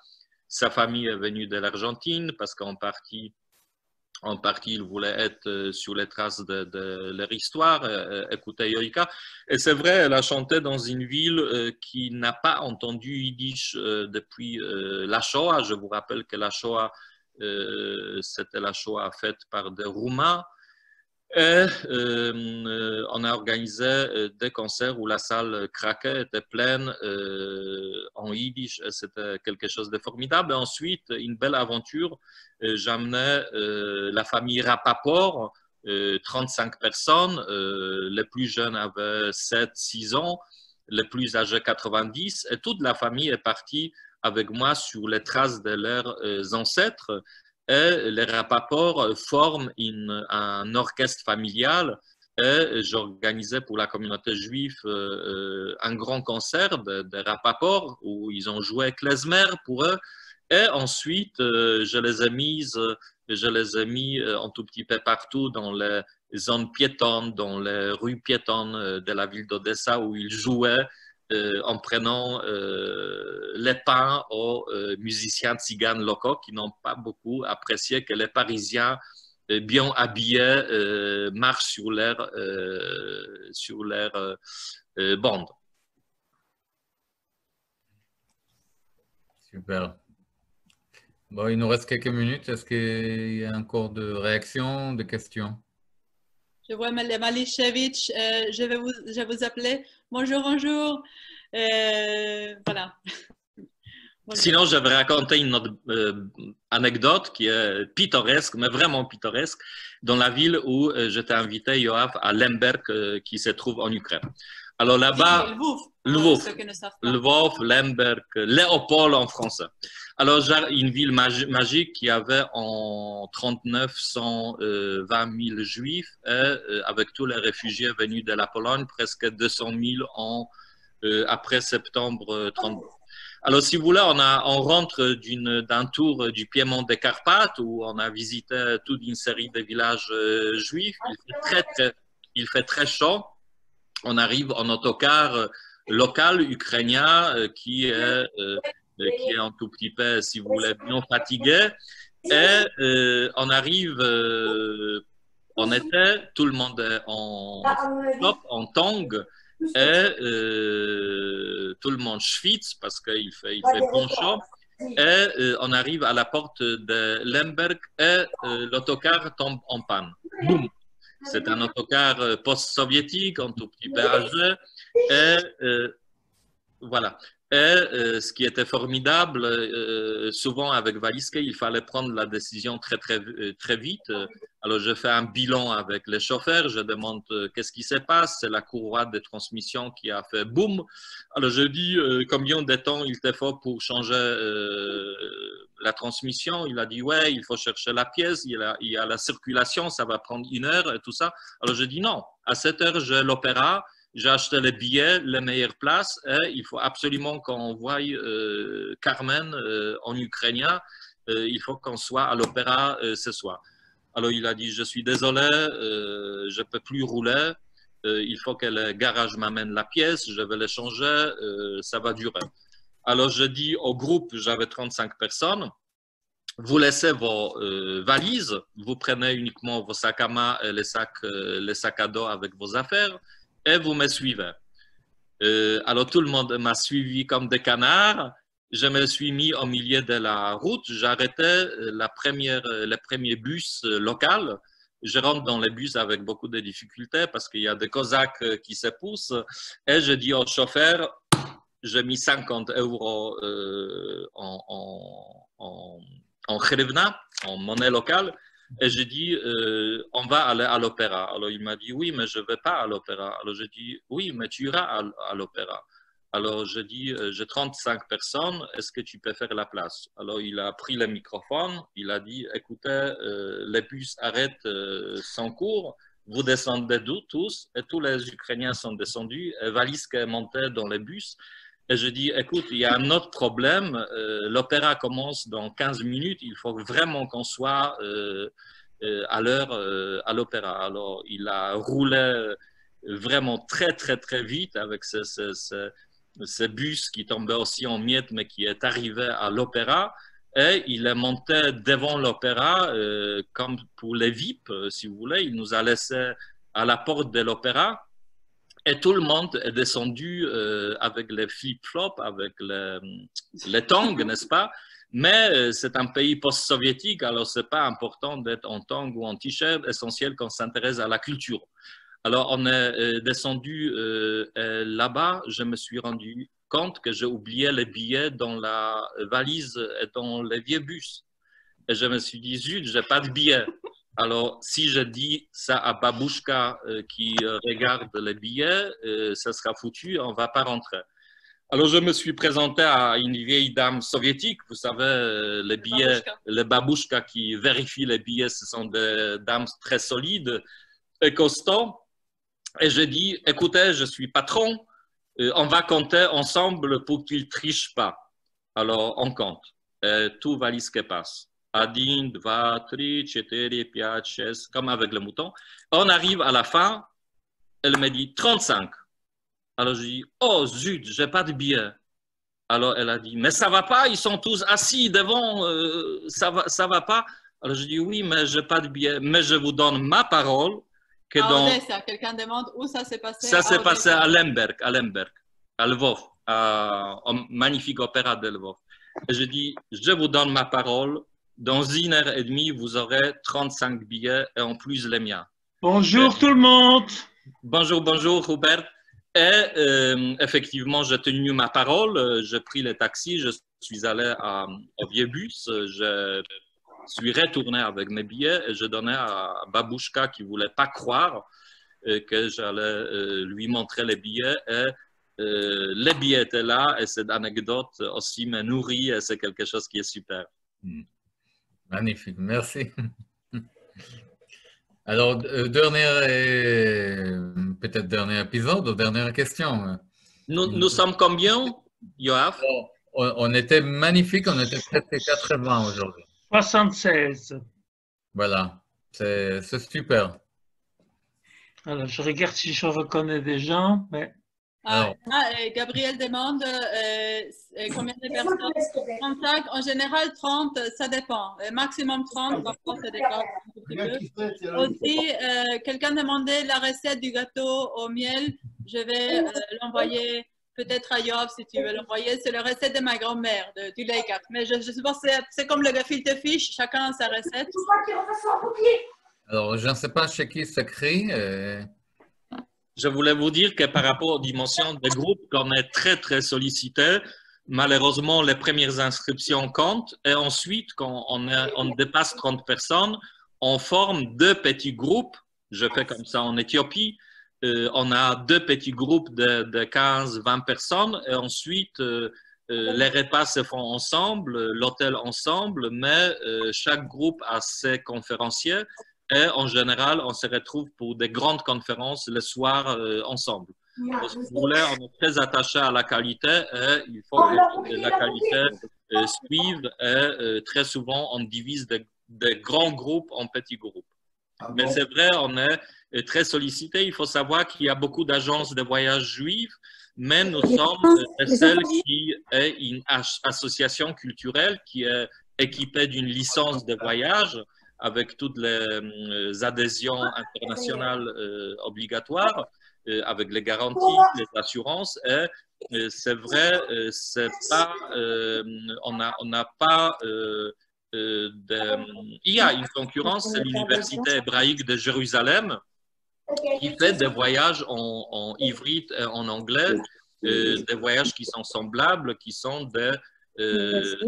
Speaker 3: Sa famille est venue de l'Argentine parce qu'en partie, il voulait être sur les traces de leur histoire, écouter Yoika. Et c'est vrai, elle a chanté dans une ville qui n'a pas entendu yiddish depuis la Shoah. Je vous rappelle que la Shoah, c'était la Shoah faite par des Roumains. Et on a organisé des concerts où la salle craquait, était pleine en yiddish. C'était quelque chose de formidable. Et ensuite, une belle aventure. J'amenais la famille Rapaport, 35 personnes. Les plus jeunes avaient 7-6 ans, les plus âgés 90. Et toute la famille est partie avec moi sur les traces de leurs ancêtres. Et les Rapaport forment un orchestre familial et j'organisais pour la communauté juive un grand concert de Rapaport où ils ont joué klezmer pour eux et ensuite je les ai mises je les ai mis un tout petit peu partout dans les zones piétonnes, dans les rues piétonnes de la ville d'Odessa où ils jouaient en prenant les pains aux musiciens tziganes locaux qui n'ont pas beaucoup apprécié que les Parisiens bien habillés marchent sur leur bande.
Speaker 1: Super. Bon, il nous reste quelques minutes. Est-ce qu'il y a encore de réactions, de questions?
Speaker 2: Je vois Malichevich, je vais vous appeler. Bonjour, bonjour. Voilà. Bonjour.
Speaker 3: Sinon, je vais raconter une autre anecdote qui est pittoresque, mais vraiment pittoresque, dans la ville où j'étais invité, Yoav, à Lemberg, qui se trouve en Ukraine. Alors là-bas, Lvov, Lemberg, Léopold en français. Alors, j'ai une ville magique qui avait en 39 120 000 juifs et avec tous les réfugiés venus de la Pologne, presque 200 000 après septembre 32. Alors, si vous voulez, on rentre d'un tour du Piémont des Carpates où on a visité toute une série de villages juifs. Il fait très chaud. On arrive en autocar local ukrainien qui est un tout petit peu, si vous voulez, bien fatigué. Et on arrive en été, tout le monde est en tong et tout le monde schwitz parce qu'il fait bon chaud. Et on arrive à la porte de Lemberg et l'autocar tombe en panne. Boum! C'est un autocar post-soviétique, un tout petit peu âgé. Et voilà. Et ce qui était formidable, souvent avec Valiske, il fallait prendre la décision très vite. Alors, je fais un bilan avec les chauffeurs, je demande qu'est-ce qui se passe. C'est la courroie de transmission qui a fait boum. Alors, je dis combien de temps il te faut pour changer la transmission. Il a dit ouais, il faut chercher la pièce, il y a la circulation, ça va prendre 1 heure et tout ça. Alors, je dis non, à 7 heures, j'ai l'opéra. J'ai acheté les billets, les meilleures places, et il faut absolument qu'on voie Carmen en ukrainien. Il faut qu'on soit à l'opéra ce soir. Alors il a dit, je suis désolé, je ne peux plus rouler. Il faut que le garage m'amène la pièce, je vais l'échanger, ça va durer. Alors je dis au groupe, j'avais 35 personnes, vous laissez vos valises, vous prenez uniquement vos sacs à main et les sacs à dos avec vos affaires. Et vous me suivez. Alors tout le monde m'a suivi comme des canards. Je me suis mis au milieu de la route. J'arrêtais le premier bus local. Je rentre dans les bus avec beaucoup de difficultés parce qu'il y a des Cosaques qui se poussent. Et je dis au chauffeur, j'ai mis 50 € en hryvnia, en monnaie locale. Et j'ai dit, on va aller à l'opéra. Alors il m'a dit, oui, mais je ne vais pas à l'opéra. Alors j'ai dit, oui, mais tu iras à l'opéra. Alors je dis, j'ai 35 personnes, est-ce que tu peux faire la place? Alors il a pris le microphone, il a dit, écoutez, les bus arrêtent son cours, vous descendez tous, et tous les Ukrainiens sont descendus, et Valiske est monté dans les bus. Et je dis, écoute, il y a un autre problème, l'opéra commence dans 15 minutes, il faut vraiment qu'on soit à l'heure à l'opéra. Alors, il a roulé vraiment très vite avec ce bus qui tombait aussi en miettes, mais qui est arrivé à l'opéra. Et il est monté devant l'opéra, comme pour les VIP, si vous voulez. Il nous a laissé à la porte de l'opéra. Et tout le monde est descendu avec les flip-flops, avec les tongs, n'est-ce pas? Mais c'est un pays post-soviétique, alors ce n'est pas important d'être en tongs ou en t-shirt, essentiel qu'on s'intéresse à la culture. Alors on est descendu là-bas, je me suis rendu compte que j'ai oublié les billets dans la valise et dans les vieux bus. Et je me suis dit, zut, je n'ai pas de billets. Alors, si je dis ça à Babouchka qui regarde les billets, ça sera foutu, on ne va pas rentrer. Alors, je me suis présenté à une vieille dame soviétique. Vous savez, les billets, les Babouchka qui vérifient les billets, ce sont des dames très solides et costauds. Et je dis, écoutez, je suis patron, on va compter ensemble pour qu'ils ne trichent pas. Alors, on compte. Et tout valise qui passe. 1, 2, 3, 4, 5, 6, comme avec le mouton. On arrive à la fin, elle me dit 35. Alors je dis, oh zut, j'ai pas de billets. Alors elle a dit, mais ça va pas, ils sont tous assis devant, ça va pas. Alors je dis, oui, mais j'ai pas de billets. Mais je vous donne ma parole que
Speaker 2: à Odessa, quelqu'un demande où ça s'est passé.
Speaker 3: Ça s'est passé à Lemberg, à Lvov, au magnifique opéra de Lvov. Et je dis, je vous donne ma parole, dans 1h30, vous aurez 35 billets et en plus les miens.
Speaker 6: Bonjour tout le monde.
Speaker 3: Bonjour, bonjour Robert. Et effectivement, j'ai tenu ma parole, j'ai pris le taxi, je suis allé au vieux bus, je suis retourné avec mes billets et je donnais à Babouchka qui ne voulait pas croire que j'allais lui montrer les billets. Et les billets étaient là et cette anecdote aussi me nourrit et c'est quelque chose qui est super.
Speaker 1: Magnifique, merci. Alors, peut-être dernier épisode ou dernière question.
Speaker 3: Nous sommes combien, Yoav?
Speaker 1: On était magnifique, on était presque 80 aujourd'hui.
Speaker 6: 76.
Speaker 1: Voilà, c'est super.
Speaker 6: Alors, je regarde si je reconnais des gens, mais...
Speaker 2: Gabriel demande combien de personnes? 35, en général 30, ça dépend. Maximum 30, parfois ça dépend un petit peu. Aussi, quelqu'un demandait la recette du gâteau au miel. Je vais l'envoyer peut-être à Yoav si tu veux l'envoyer. C'est la recette de ma grand-mère, du Leicat. Mais je suppose que c'est comme le gefilte fish, chacun a sa recette.
Speaker 1: Alors, je ne sais pas chez qui s'écrit.
Speaker 3: Je voulais vous dire que par rapport aux dimensions des groupes, qu'on est très, très sollicité, malheureusement, les premières inscriptions comptent. Et ensuite, quand on dépasse 30 personnes, on forme 2 petits groupes. Je fais comme ça en Éthiopie. On a 2 petits groupes de 15-20 personnes. Et ensuite, les repas se font ensemble, l'hôtel ensemble, mais chaque groupe a ses conférenciers. Et en général, on se retrouve pour des grandes conférences le soir ensemble. Parce que vous voulez, on est très attaché à la qualité et il faut que la qualité suive. Et très souvent, on divise des grands groupes en petits groupes. Mais c'est vrai, on est très sollicité. Il faut savoir qu'il y a beaucoup d'agences de voyage juives, mais nous sommes celle qui est une association culturelle qui est équipée d'une licence de voyage avec toutes les adhésions internationales obligatoires, avec les garanties, les assurances. Et c'est vrai, c'est pas, on n'a pas il y a une concurrence, c'est l'Université hébraïque de Jérusalem qui fait des voyages en hybride et en anglais, des voyages qui sont semblables, qui sont des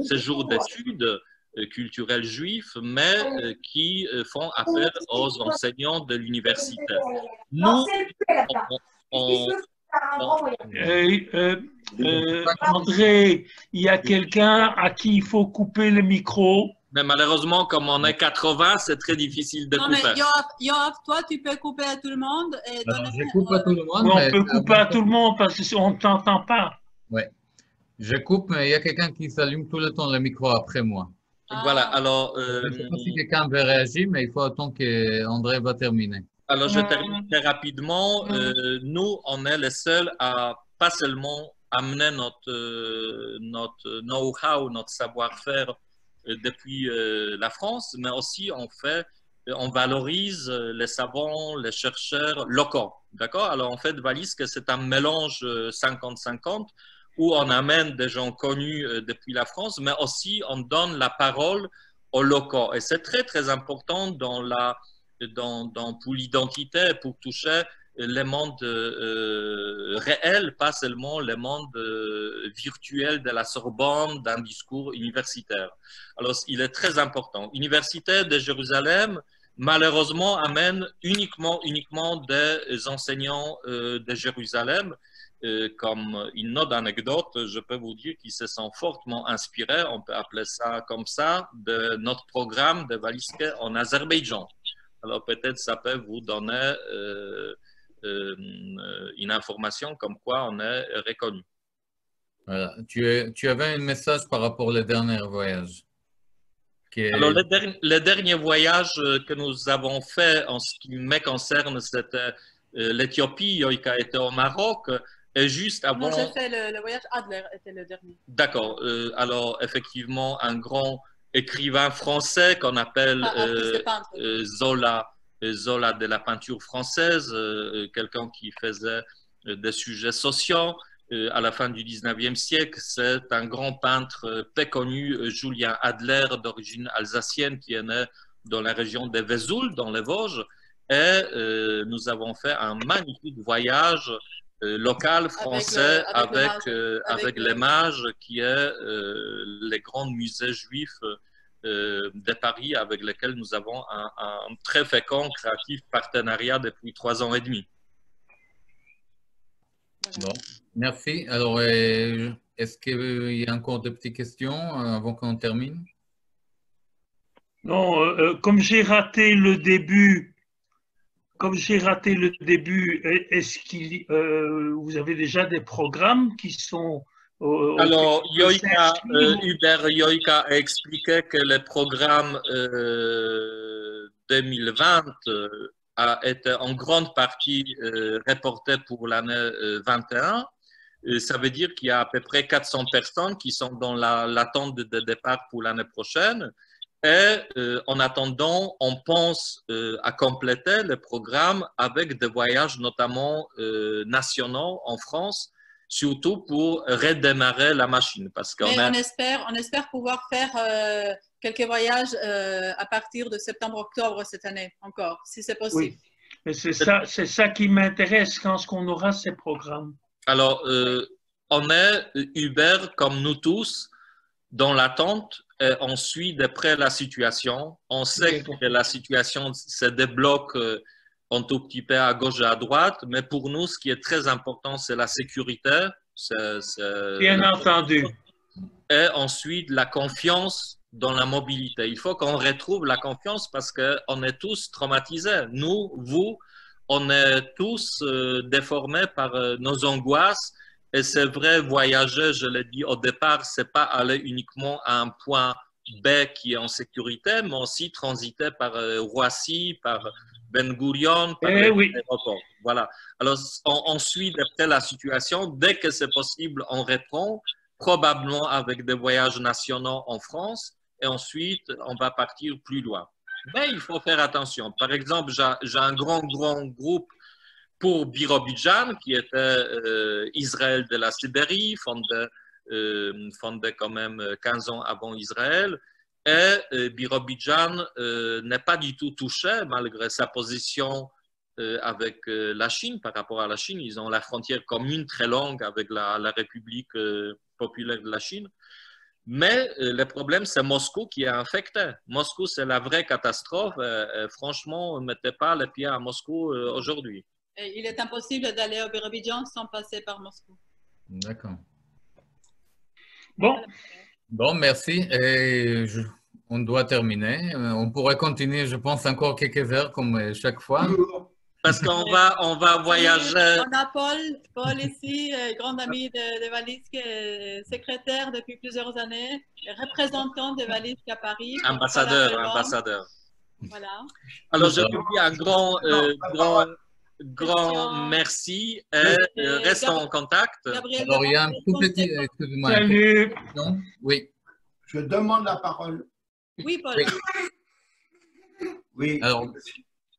Speaker 3: séjours d'études culturels juifs, mais qui font appel aux enseignants de l'université. Nous,
Speaker 6: André, il y a quelqu'un à qui il faut couper le micro.
Speaker 3: Mais malheureusement, comme on est 80, c'est très difficile de couper.
Speaker 2: Mais Yoav, toi, tu peux couper à tout le monde. Et
Speaker 1: Alors, je coupe à tout le monde.
Speaker 6: Oui, on peut couper à tout le monde parce qu'on ne t'entend pas.
Speaker 1: Oui, je coupe, mais il y a quelqu'un qui s'allume tout le temps le micro après moi.
Speaker 3: Voilà, alors...
Speaker 1: je ne sais pas si quelqu'un veut réagir, mais il faut attendre qu'André va terminer.
Speaker 3: Alors, je termine très rapidement. Nous, on est les seuls à pas seulement amener notre know-how, notre savoir-faire depuis la France, mais aussi on valorise les savants, les chercheurs locaux. D'accord? Alors, en fait, Valiske, c'est un mélange 50-50 où on amène des gens connus depuis la France, mais aussi on donne la parole aux locaux. Et c'est très, très important pour l'identité, pour toucher les mondes réels, pas seulement les mondes virtuels de la Sorbonne, d'un discours universitaire. Alors, il est très important. L'Université de Jérusalem, malheureusement, amène uniquement des enseignants de Jérusalem. Comme une autre anecdote, je peux vous dire qu'ils se sont fortement inspirés, on peut appeler ça comme ça, de notre programme de Valiske en Azerbaïdjan. Alors peut-être ça peut vous donner une information comme quoi on est reconnu.
Speaker 1: Voilà. Tu avais un message par rapport au dernier voyage.
Speaker 3: Alors, le dernier voyage que nous avons fait en ce qui me concerne, c'était l'Éthiopie. Yoïka était au Maroc. Et juste avant.
Speaker 2: Moi, j'ai fait le voyage. Adler était le dernier.
Speaker 3: D'accord. Alors, effectivement, un grand écrivain français qu'on appelle Zola de la peinture française, quelqu'un qui faisait des sujets sociaux. À la fin du 19e siècle, c'est un grand peintre peu connu, Julien Adler, d'origine alsacienne, qui est né dans la région de Vesoul, dans les Vosges. Et nous avons fait un magnifique voyage local français avec les Mages, qui est les grands musées juifs de Paris, avec lesquels nous avons un très fécond, créatif partenariat depuis 3 ans et demi.
Speaker 1: Bon, merci. Alors, est-ce qu'il y a encore de petites questions avant qu'on termine?
Speaker 6: Non, comme j'ai raté le début, est-ce qu'il vous avez déjà des programmes qui sont
Speaker 3: alors, Hubert Yoïka a expliqué que le programme 2020 a été en grande partie reporté pour l'année 21. Ça veut dire qu'il y a à peu près 400 personnes qui sont dans l'attente de départ pour l'année prochaine. Et en attendant, on pense à compléter le programme avec des voyages notamment nationaux en France, surtout pour redémarrer la machine. Parce qu'on
Speaker 2: on espère pouvoir faire quelques voyages à partir de septembre-octobre cette année encore, si c'est possible.
Speaker 6: Oui, mais c'est ça qui m'intéresse quand est-ce qu'on aura ces programmes.
Speaker 3: Alors, on est, Hubert, comme nous tous, dans l'attente. On suit de près la situation. On sait que la situation se débloque un tout petit peu à gauche et à droite, mais pour nous, ce qui est très important, c'est la sécurité.
Speaker 6: Bien entendu.
Speaker 3: Et ensuite, la confiance dans la mobilité. Il faut qu'on retrouve la confiance parce qu'on est tous traumatisés. Nous, vous, on est tous déformés par nos angoisses. Et c'est vrai, voyager, je l'ai dit au départ, c'est pas aller uniquement à un point B qui est en sécurité, mais aussi transiter par Roissy, par Ben Gurion, par l'aéroport. Voilà. Alors, on suit d'après la situation. Dès que c'est possible, on reprend, probablement avec des voyages nationaux en France, et ensuite, on va partir plus loin. Mais il faut faire attention. Par exemple, j'ai un grand groupe pour Birobidjan, qui était Israël de la Sibérie, fondé quand même 15 ans avant Israël. Et Birobidjan n'est pas du tout touché, malgré sa position avec la Chine. Par rapport à la Chine, ils ont la frontière commune très longue avec la République populaire de la Chine. Mais le problème, c'est Moscou qui est infecté. Moscou, c'est la vraie catastrophe. Franchement, ne mettez pas les pieds à Moscou aujourd'hui.
Speaker 2: Et il est impossible d'aller au Birobidjan sans passer par Moscou.
Speaker 1: D'accord.
Speaker 6: Bon,
Speaker 1: merci. Et on doit terminer. On pourrait continuer, je pense, encore quelques heures comme chaque fois.
Speaker 3: Parce qu'on va voyager.
Speaker 2: On a Paul ici, grand ami de Valisk, secrétaire depuis plusieurs années, représentant de Valisk à Paris.
Speaker 3: Ambassadeur.
Speaker 2: Voilà.
Speaker 3: Alors, je vous dis un grand merci et restons en contact.
Speaker 2: Gabriel,
Speaker 1: alors, il y a un tout petit... Excusez-moi.
Speaker 6: Salut.
Speaker 1: Non? Oui.
Speaker 7: Je demande la parole.
Speaker 2: Oui, Paul.
Speaker 7: Oui.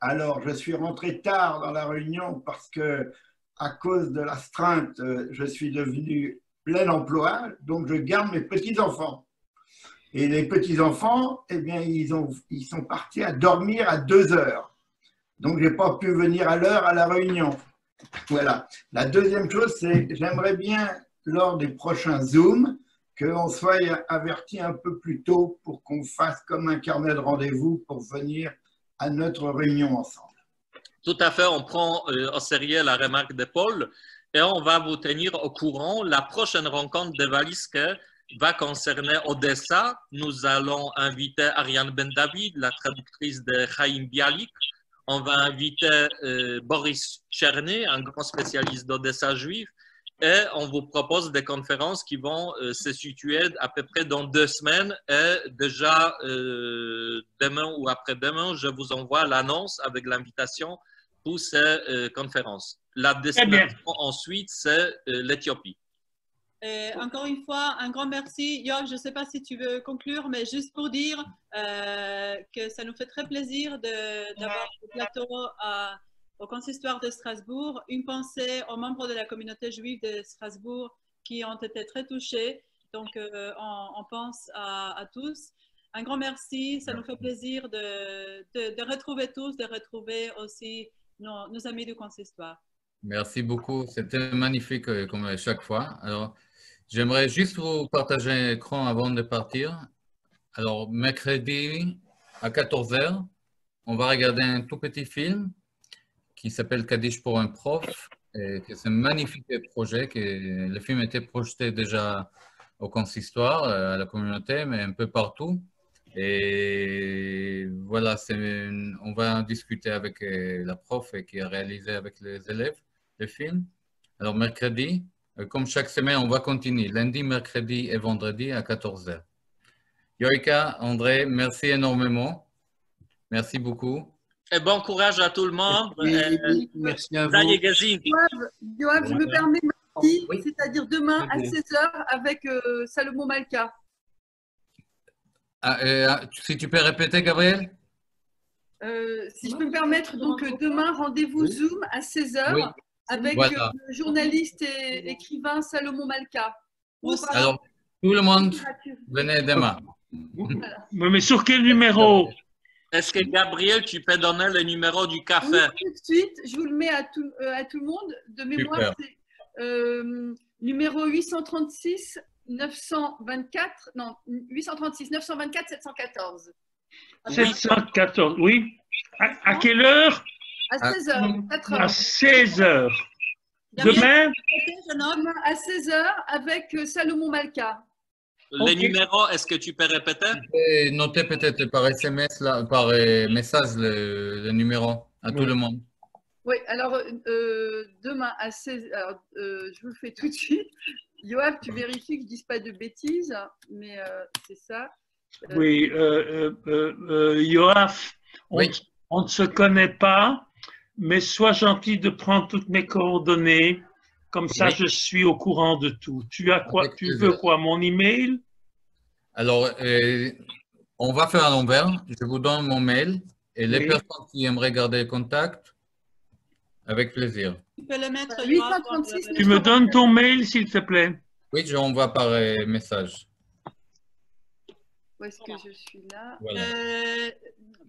Speaker 7: Alors, je suis rentré tard dans la réunion parce que, à cause de l'astreinte, je suis devenu plein emploi, donc je garde mes petits-enfants. Et les petits-enfants, eh bien, ils sont partis à dormir à 2 heures. Donc, je n'ai pas pu venir à l'heure à la réunion. Voilà. La deuxième chose, c'est j'aimerais bien, lors des prochains Zooms, qu'on soit averti un peu plus tôt pour qu'on fasse comme un carnet de rendez-vous pour venir à notre réunion ensemble.
Speaker 3: Tout à fait. On prend au sérieux la remarque de Paul et on va vous tenir au courant. La prochaine rencontre de Valisk va concerner Odessa. Nous allons inviter Ariane Ben-David, la traductrice de Chaim Bialik. On va inviter Boris Tcherny, un grand spécialiste d'Odessa juif, et on vous propose des conférences qui vont se situer à peu près dans 2 semaines. Et déjà, demain ou après-demain, je vous envoie l'annonce avec l'invitation pour ces conférences. La destination ensuite, c'est l'Éthiopie.
Speaker 2: Et encore une fois, un grand merci. Yoav, je ne sais pas si tu veux conclure, mais juste pour dire que ça nous fait très plaisir d'avoir ce plateau au consistoire de Strasbourg. Une pensée aux membres de la communauté juive de Strasbourg qui ont été très touchés. Donc, on pense à tous. Un grand merci. Ça nous fait plaisir de retrouver tous, de retrouver aussi nos amis du consistoire.
Speaker 1: Merci beaucoup. C'était magnifique comme chaque fois. Alors, j'aimerais juste vous partager un écran avant de partir. Alors, mercredi à 14 h, on va regarder un tout petit film qui s'appelle Kaddish pour un prof. C'est un magnifique projet. Le film a été projeté déjà au consistoire, à la communauté, mais un peu partout. Et voilà, on va en discuter avec la prof qui a réalisé avec les élèves le film. Alors, mercredi, comme chaque semaine, on va continuer. Lundi, mercredi et vendredi à 14 h. Yoika, André, merci énormément. Merci beaucoup.
Speaker 3: Et bon courage à tout le monde.
Speaker 8: Merci à vous.
Speaker 2: Yoav, je me permets, merci, c'est-à-dire demain à 16 h avec Salomon Malka.
Speaker 1: Si tu peux répéter, Gabriel?
Speaker 2: Si je peux me permettre, donc demain, rendez-vous Zoom à 16 h. Oui. Avec le journaliste et écrivain Salomon Malka.
Speaker 1: Alors, tout le monde, venez demain.
Speaker 6: Voilà. Mais sur quel numéro?
Speaker 3: Est-ce que Gabriel, tu peux donner le numéro du café?
Speaker 2: Oui, tout de suite, je vous le mets à tout le monde. De mémoire, c'est numéro 836 924, non, 836 924 714.
Speaker 6: 714, oui. À quelle heure?
Speaker 2: À 16 h, 4 h.
Speaker 6: À 16 h. Demain?
Speaker 2: Demain à 16 h avec Salomon Malka.
Speaker 3: Les numéros, est-ce que tu peux répéter?
Speaker 1: Notez peut-être par SMS, là, par message le numéro à tout le monde.
Speaker 2: Oui, alors demain à 16 h, alors, je vous le fais tout de suite. Yoav, tu vérifies que je ne dise pas de bêtises, mais c'est ça.
Speaker 6: Oui, Yoav, on ne se connaît pas, mais sois gentil de prendre toutes mes coordonnées. Comme ça, je suis au courant de tout. Tu as quoi? Tu veux quoi? Mon email?
Speaker 1: Alors, on va faire à l'envers. Je vous donne mon mail et les personnes qui aimeraient garder contact, avec plaisir.
Speaker 2: Tu peux le mettre.
Speaker 6: 836. Tu me donnes ton mail, s'il te plaît?
Speaker 1: Oui, je envoie par message.
Speaker 2: Où est-ce que je suis là?
Speaker 1: Voilà.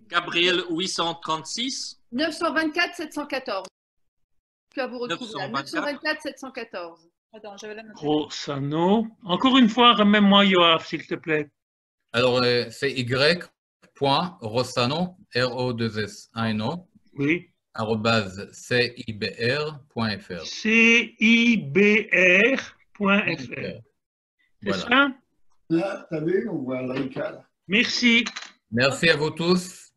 Speaker 3: Gabriel 836
Speaker 2: 924 714. Tu vas vous retrouver là. 924 714. Attends, j'avais la note.
Speaker 6: Rossano. Encore une fois, remets-moi Yoav, s'il te plaît.
Speaker 1: Alors, c'est y.rossano, R-O-2-S-A-N-O.
Speaker 6: Oui.
Speaker 1: @cibr.fr.
Speaker 6: cibr.fr. C'est ça?
Speaker 7: Là, tu as vu, on voit l'ICA.
Speaker 6: Merci.
Speaker 1: Merci à vous tous.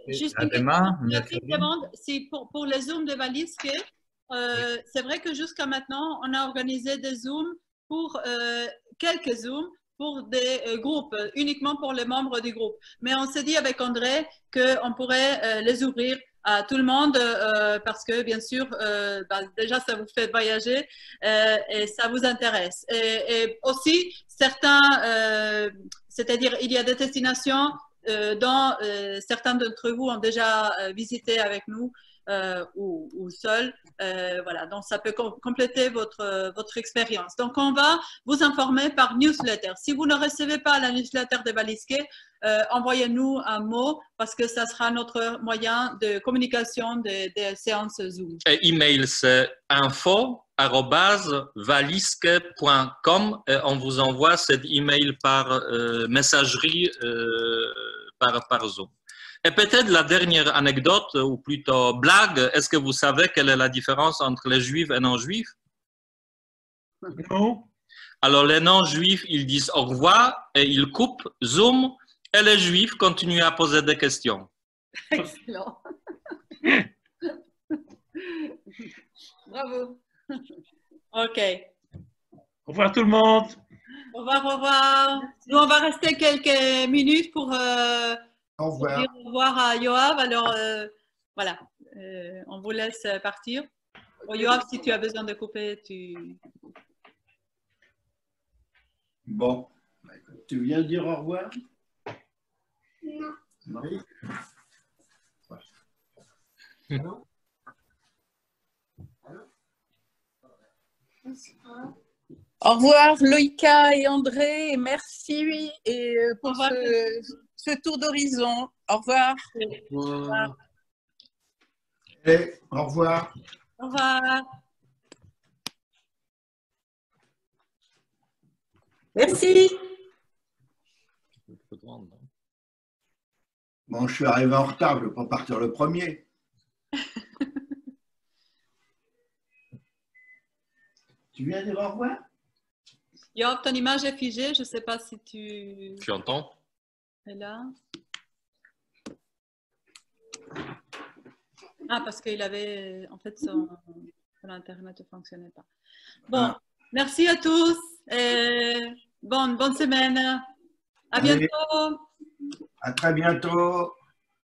Speaker 2: Juste
Speaker 1: à demain.
Speaker 2: Une demande, si pour les Zooms de Valiske, c'est vrai que jusqu'à maintenant, on a organisé des Zooms pour quelques Zooms pour des groupes, uniquement pour les membres du groupe. Mais on s'est dit avec André qu'on pourrait les ouvrir à tout le monde parce que, bien sûr, déjà, ça vous fait voyager et ça vous intéresse. Et aussi, certains, c'est-à-dire, il y a des destinations dont certains d'entre vous ont déjà visité avec nous ou seuls. Voilà, donc ça peut compléter votre expérience. Donc, on va vous informer par newsletter. Si vous ne recevez pas la newsletter de Valiske, envoyez-nous un mot parce que ça sera notre moyen de communication des séances Zoom.
Speaker 3: Email, c'est info@valiske.com et on vous envoie cet email par messagerie par Zoom. Et peut-être la dernière anecdote, ou plutôt blague, est-ce que vous savez quelle est la différence entre les juifs et non-juifs?
Speaker 6: Non.
Speaker 3: Alors, les non-juifs, ils disent au revoir et ils coupent Zoom, et les juifs continuent à poser des questions.
Speaker 2: Excellent. Bravo. Ok.
Speaker 6: Au revoir tout le monde.
Speaker 2: Au revoir, au revoir. Nous, on va rester quelques minutes pour,
Speaker 7: Au revoir.
Speaker 2: dire au revoir à Yoav. Alors, voilà, on vous laisse partir. Oh, Yoav, si tu as besoin de couper, tu...
Speaker 7: Bon, tu viens dire au revoir?
Speaker 9: Non.
Speaker 7: Non.
Speaker 9: Non.
Speaker 10: Au revoir Loïka et André, et merci pour ce tour d'horizon. Au revoir.
Speaker 8: Au revoir.
Speaker 7: Et au revoir.
Speaker 2: Au revoir.
Speaker 10: Merci.
Speaker 7: Bon, je suis arrivé en retard, je ne vais pas partir le premier. Tu viens dire au revoir?
Speaker 2: Yoav, ton image est figée. Je ne sais pas si tu...
Speaker 3: Tu entends?
Speaker 2: est là. Ah, parce qu'il avait... En fait, son Internet ne fonctionnait pas. Bon, merci à tous. Et bonne semaine. À bientôt.
Speaker 7: À très bientôt.